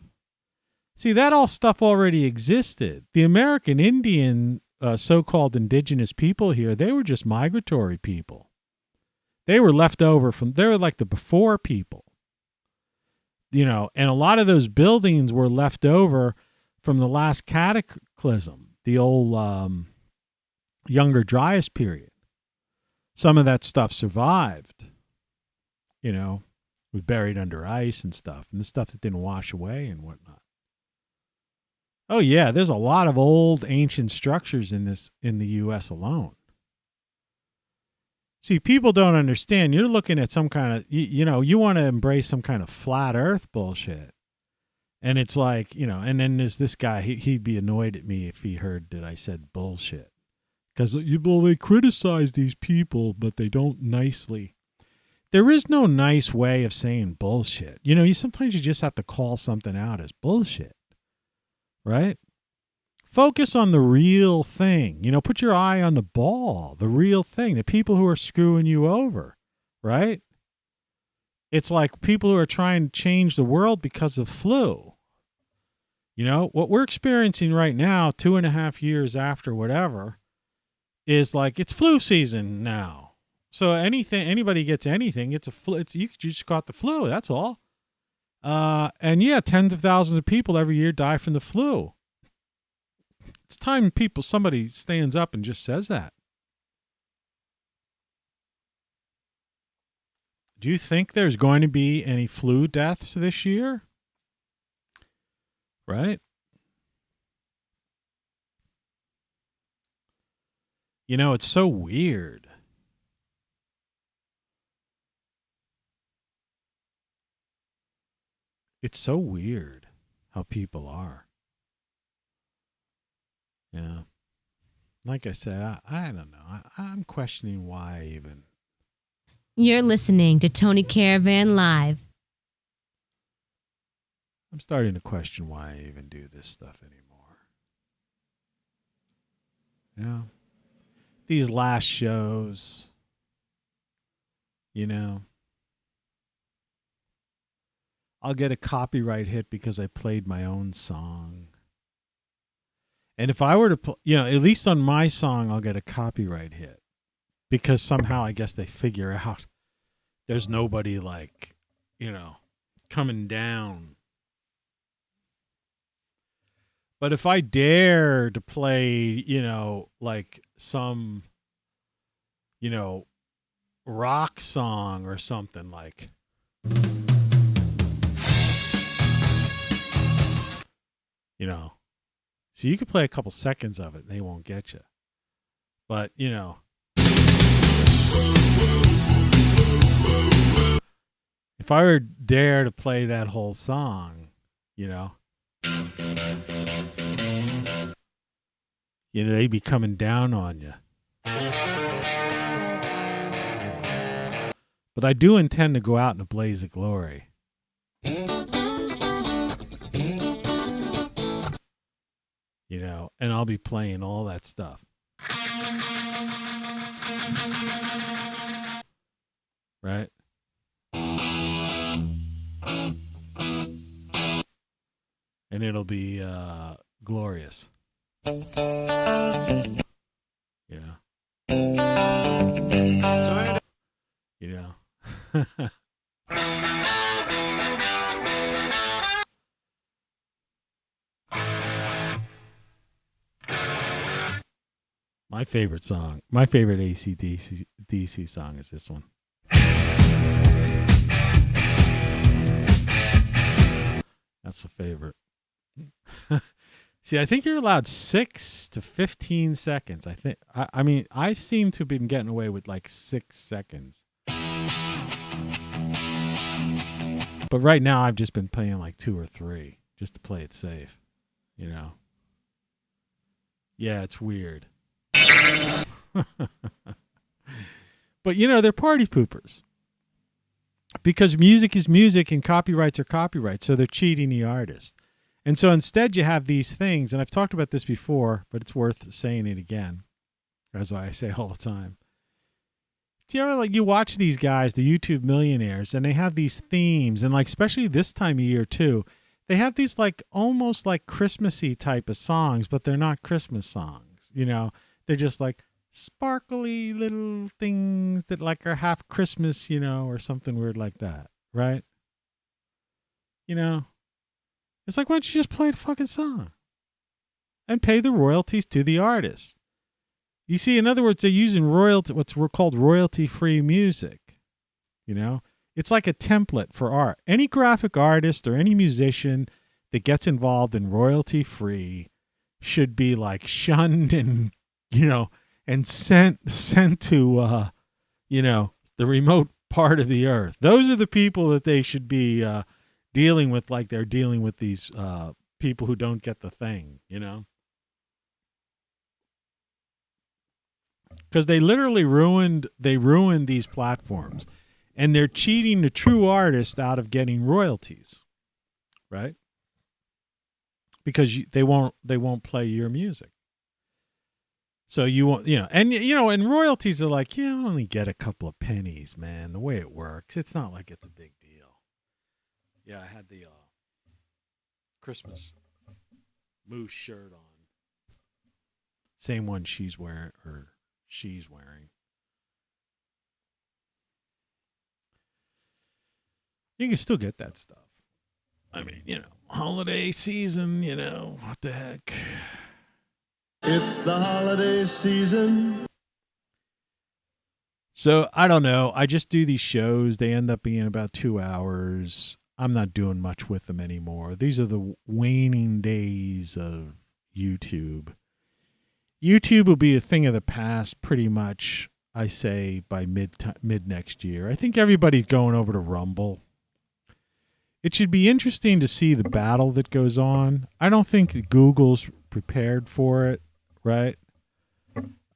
See, that all stuff already existed. The American Indian, so-called indigenous people here, they were just migratory people. They were left over they were like the before people. You know, and a lot of those buildings were left over from the last cataclysm, the old Younger Dryas period. Some of that stuff survived, you know, was buried under ice and stuff, and the stuff that didn't wash away and whatnot. Oh yeah, there's a lot of old ancient structures in the US alone. See, people don't understand. You're looking at some kind of, you know, you want to embrace some kind of flat earth bullshit. And it's like, you know, and then there's this guy, he'd be annoyed at me if he heard that I said bullshit. Because, well, they criticize these people, but they don't nicely. There is no nice way of saying bullshit. You know, sometimes you just have to call something out as bullshit. Right? Focus on the real thing. You know, put your eye on the ball, the real thing, the people who are screwing you over, right? It's like people who are trying to change the world because of flu. You know, what we're experiencing right now, 2.5 years after whatever, is like it's flu season now. So anybody gets anything, it's a flu. You just got the flu. That's all. And yeah, tens of thousands of people every year die from the flu. It's time somebody stands up and just says that. Do you think there's going to be any flu deaths this year? Right? You know, it's so weird. It's so weird how people are. Yeah. Like I said, I don't know. I'm questioning why even. You're listening to Tony Caravan Live. I'm starting to question why I even do this stuff anymore. Yeah. These last shows, you know, I'll get a copyright hit because I played my own song. And if I were to, you know, at least on my song, I'll get a copyright hit because somehow I guess they figure out there's nobody like, you know, coming down. But if I dare to play, you know, like some, you know, rock song or something like, you know, so you could play a couple seconds of it and they won't get you. But, you know, if I were dare to play that whole song, you know, they'd be coming down on you. But I do intend to go out in a blaze of glory. You know, and I'll be playing all that stuff. Right? And it'll be glorious. Yeah. You know. My favorite song, my favorite AC/DC song is this one. That's the favorite. See, I think you're allowed 6 to 15 seconds. I mean, I seem to have been getting away with like 6 seconds. But right now, I've just been playing like 2 or 3 just to play it safe. You know? Yeah, it's weird. But, you know, they're party poopers. Because music is music and copyrights are copyrights, so they're cheating the artist. And so instead you have these things, and I've talked about this before, but it's worth saying it again, as I say all the time. Do you ever, like, you watch these guys, the YouTube millionaires, and they have these themes, and like especially this time of year too, they have these like almost like Christmassy type of songs, but they're not Christmas songs. You know, they're just like sparkly little things that like are half Christmas, you know, or something weird like that, right? You know, it's like, why don't you just play the fucking song and pay the royalties to the artist? You see, in other words, they're using what's called royalty-free music. You know, it's like a template for art. Any graphic artist or any musician that gets involved in royalty-free should be like shunned and, you know, and sent to, you know, the remote part of the earth. Those are the people that they should be dealing with, like they're dealing with these people who don't get the thing, you know. Because they literally ruined these platforms, and they're cheating the true artist out of getting royalties, right? Because they won't play your music. So you won't, you know, and royalties are like, you only get a couple of pennies, man. The way it works, it's not like it's a big deal. Yeah, I had the Christmas moose shirt on, same one she's wearing. You can still get that stuff. I mean, you know, holiday season, you know, what the heck. It's the holiday season. So, I don't know. I just do these shows. They end up being about 2 hours. I'm not doing much with them anymore. These are the waning days of YouTube. YouTube will be a thing of the past pretty much, I say, by mid next year. I think everybody's going over to Rumble. It should be interesting to see the battle that goes on. I don't think Google's prepared for it, right?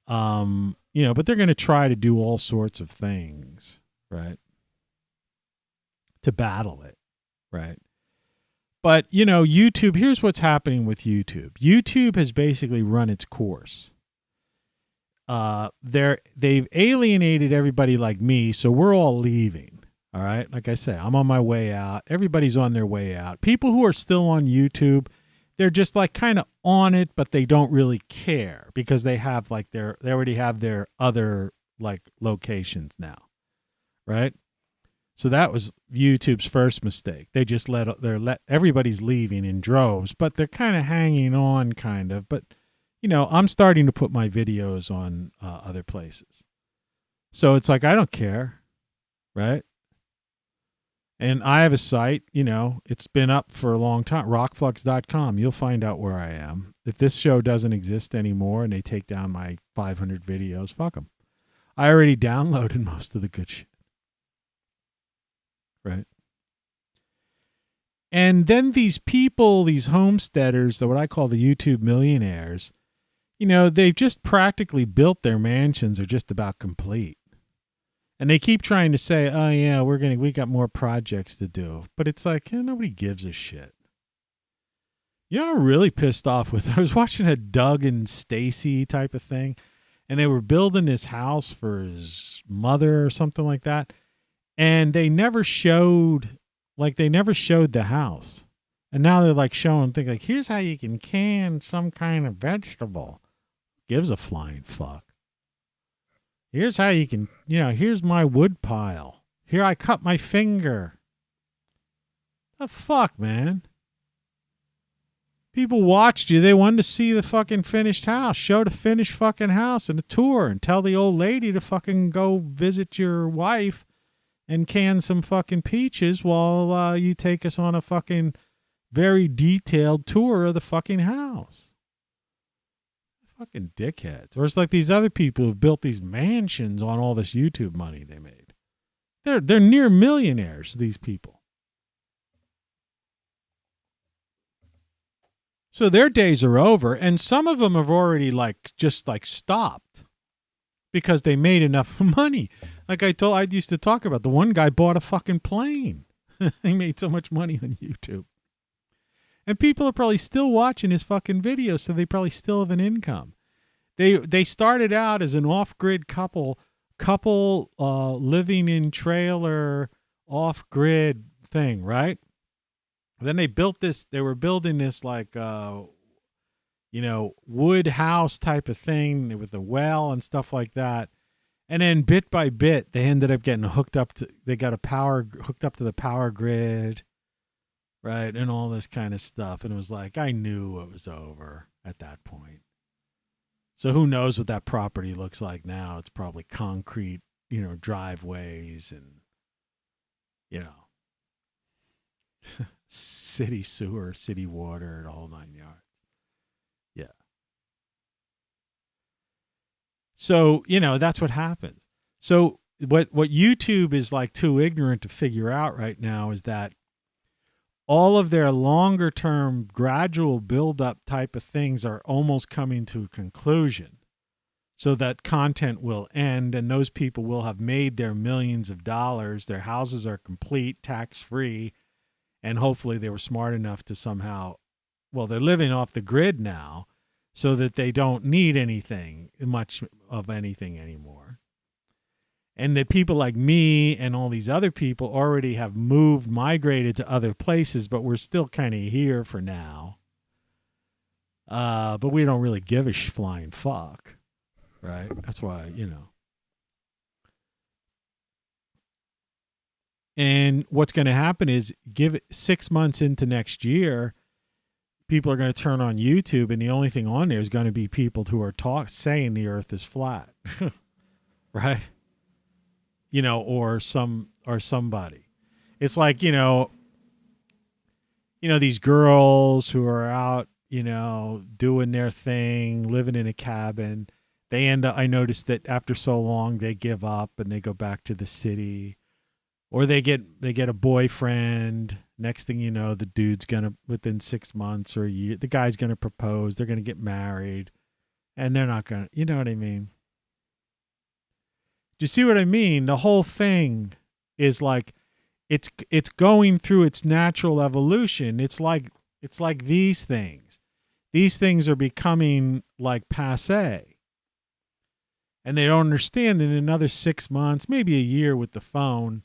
You know, but they're going to try to do all sorts of things, right? To battle it, right? But, you know, YouTube, here's what's happening with YouTube. YouTube has basically run its course. They've alienated everybody like me, so we're all leaving. All right? Like I say, I'm on my way out. Everybody's on their way out. People who are still on YouTube, they're just like kind of on it, but they don't really care because they have like they already have their other like locations now. Right? So that was YouTube's first mistake. They just let everybody's leaving in droves, but they're kind of hanging on, kind of. But you know, I'm starting to put my videos on other places, so it's like I don't care, right? And I have a site. You know, it's been up for a long time. ROCKFLUX.com. You'll find out where I am. If this show doesn't exist anymore and they take down my 500 videos, fuck them. I already downloaded most of the good shit. Right. And then these people, these homesteaders, what I call the YouTube millionaires, you know, they've just practically built their mansions are just about complete. And they keep trying to say, oh yeah, we got more projects to do. But it's like, nobody gives a shit. You know, I'm really pissed off with, I was watching a Doug and Stacy type of thing, and they were building this house for his mother or something like that. And they never showed the house. And now they're like showing, think like, here's how you can some kind of vegetable. Gives a flying fuck. Here's how you can, you know, here's my wood pile. Here I cut my finger. The fuck, man? People watched you. They wanted to see the fucking finished house. Show the finished fucking house and a tour and tell the old lady to fucking go visit your wife and can some fucking peaches while you take us on a fucking very detailed tour of the fucking house. Fucking dickheads. Or it's like these other people who've built these mansions on all this YouTube money they made. They're near millionaires, these people. So their days are over, and some of them have already just stopped because they made enough money. Like I used to talk about, the one guy bought a fucking plane. He made so much money on YouTube. And people are probably still watching his fucking videos, so they probably still have an income. They started out as an off-grid couple couple living in trailer off-grid thing, right? Then they built this. They were building this like wood house type of thing with a well and stuff like that. And then bit by bit, they ended up getting hooked up to. They got hooked up to the power grid, right, and all this kind of stuff. And it was like I knew it was over at that point. So who knows what that property looks like now? It's probably concrete, driveways and, city sewer, city water, and all 9 yards. Yeah. So, that's what happens. So what YouTube is like too ignorant to figure out right now is that all of their longer term gradual build up type of things are almost coming to a conclusion. So that content will end and those people will have made their millions of dollars. Their houses are complete, tax free. And hopefully they were smart enough to somehow, they're living off the grid now so that they don't need much of anything anymore. And that people like me and all these other people already have migrated to other places, but we're still kind of here for now. But we don't really give a flying fuck, right? That's why, And what's going to happen is give it 6 months into next year, people are going to turn on YouTube, and the only thing on there is going to be people who are saying the earth is flat, right? Or somebody. It's like, these girls who are out, doing their thing, living in a cabin. I noticed that after so long, they give up and they go back to the city. Or they get a boyfriend. Next thing you know, the dude's within 6 months or a year, the guy's gonna propose. They're gonna get married, and they're not gonna. You know what I mean? Do you see what I mean? The whole thing is like, it's going through its natural evolution. It's like these things. These things are becoming like passé, and they don't understand that in another 6 months, maybe a year with the phone,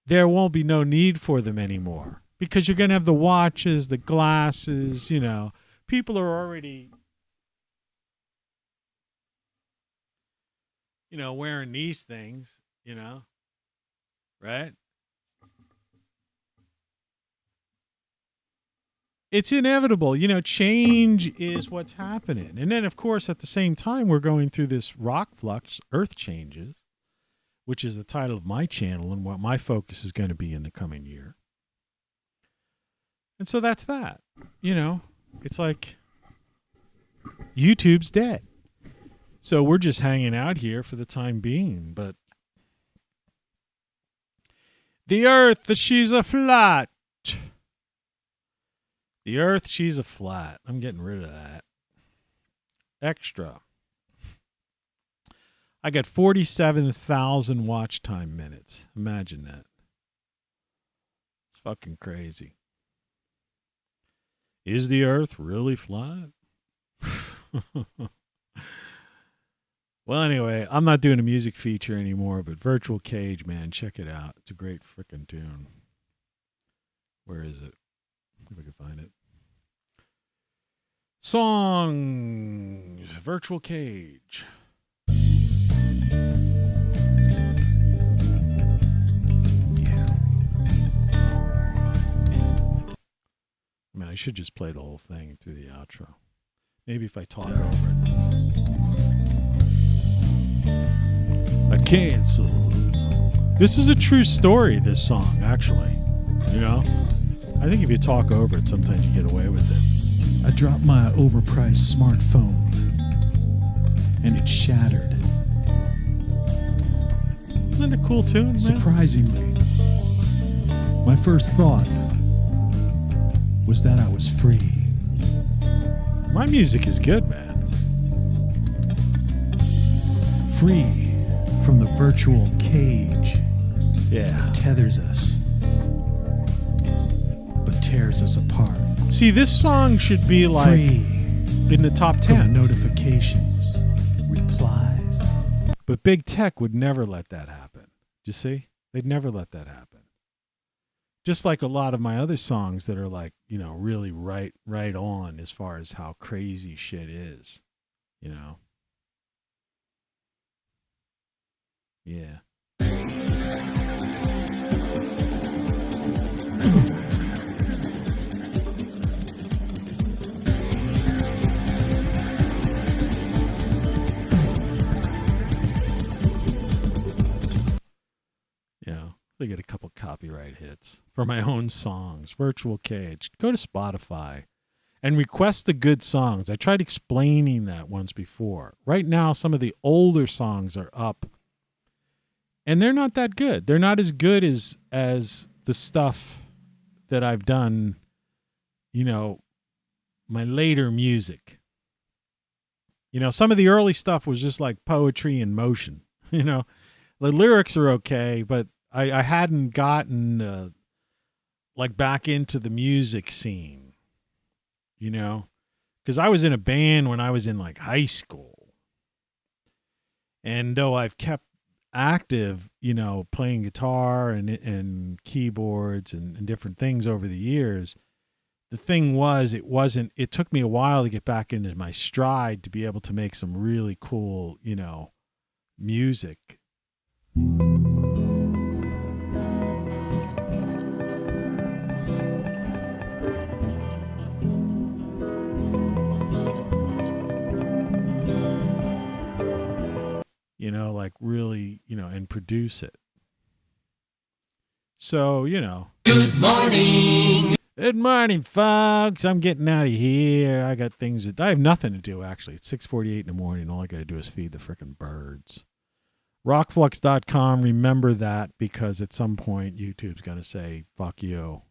there won't be no need for them anymore because you're going to have the watches, the glasses, people are already, wearing these things, right? It's inevitable. Change is what's happening. And then, of course, at the same time, we're going through this ROCKFLUX, Earth Changes, which is the title of my channel and what my focus is going to be in the coming year. And so that's that. It's like YouTube's dead. So we're just hanging out here for the time being. But the earth, she's a flat. The earth, she's a flat. I'm getting rid of that. Extra. I got 47,000 watch time minutes. Imagine that. It's fucking crazy. Is the earth really flat? Well, anyway, I'm not doing a music feature anymore, but Virtual Cage, man, check it out. It's a great freaking tune. Where is it? If I can find it. Songs. Virtual Cage. I mean, I should just play the whole thing through the outro. Maybe if I talk over it. I canceled. This is a true story, this song, actually. I think if you talk over it, sometimes you get away with it. I dropped my overpriced smartphone, and it shattered. Isn't that a cool tune, man? Surprisingly, my first thought was that I was free. My music is good, man. Free from the virtual cage. Yeah. Tethers us, but tears us apart. See, this song should be like free in the top 10. From the notifications, replies, But big tech would never let that happen. You see? They'd never let that happen. Just like a lot of my other songs that are like, you know, really right on as far as how crazy shit is, you know? Yeah. I get a couple copyright hits for my own songs. Virtual Cage. Go to Spotify and request the good songs. I tried explaining that once before. Right now, some of the older songs are up, and they're not that good. They're not as good as the stuff that I've done, you know, my later music. You know, some of the early stuff was just like poetry in motion. You know, the lyrics are okay, but I hadn't gotten like back into the music scene, you know, because I was in a band when I was in like high school. And though I've kept active, you know, playing guitar and keyboards and different things over the years, the thing was, it took me a while to get back into my stride to be able to make some really cool, you know, music. You know, like really, you know, and produce it. So, you know. Good morning. Good morning, folks. I'm getting out of here. I got things I have nothing to do, actually. It's 6:48 in the morning. All I got to do is feed the frickin' birds. ROCKFLUX.com. Remember that, because at some point YouTube's going to say, fuck you.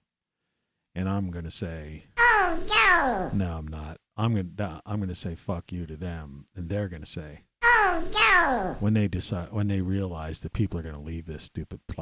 And I'm going to say, oh, no. No, I'm not. I'm going to say fuck you to them. And they're going to say, oh, no. When they realize that people are going to leave this stupid platform.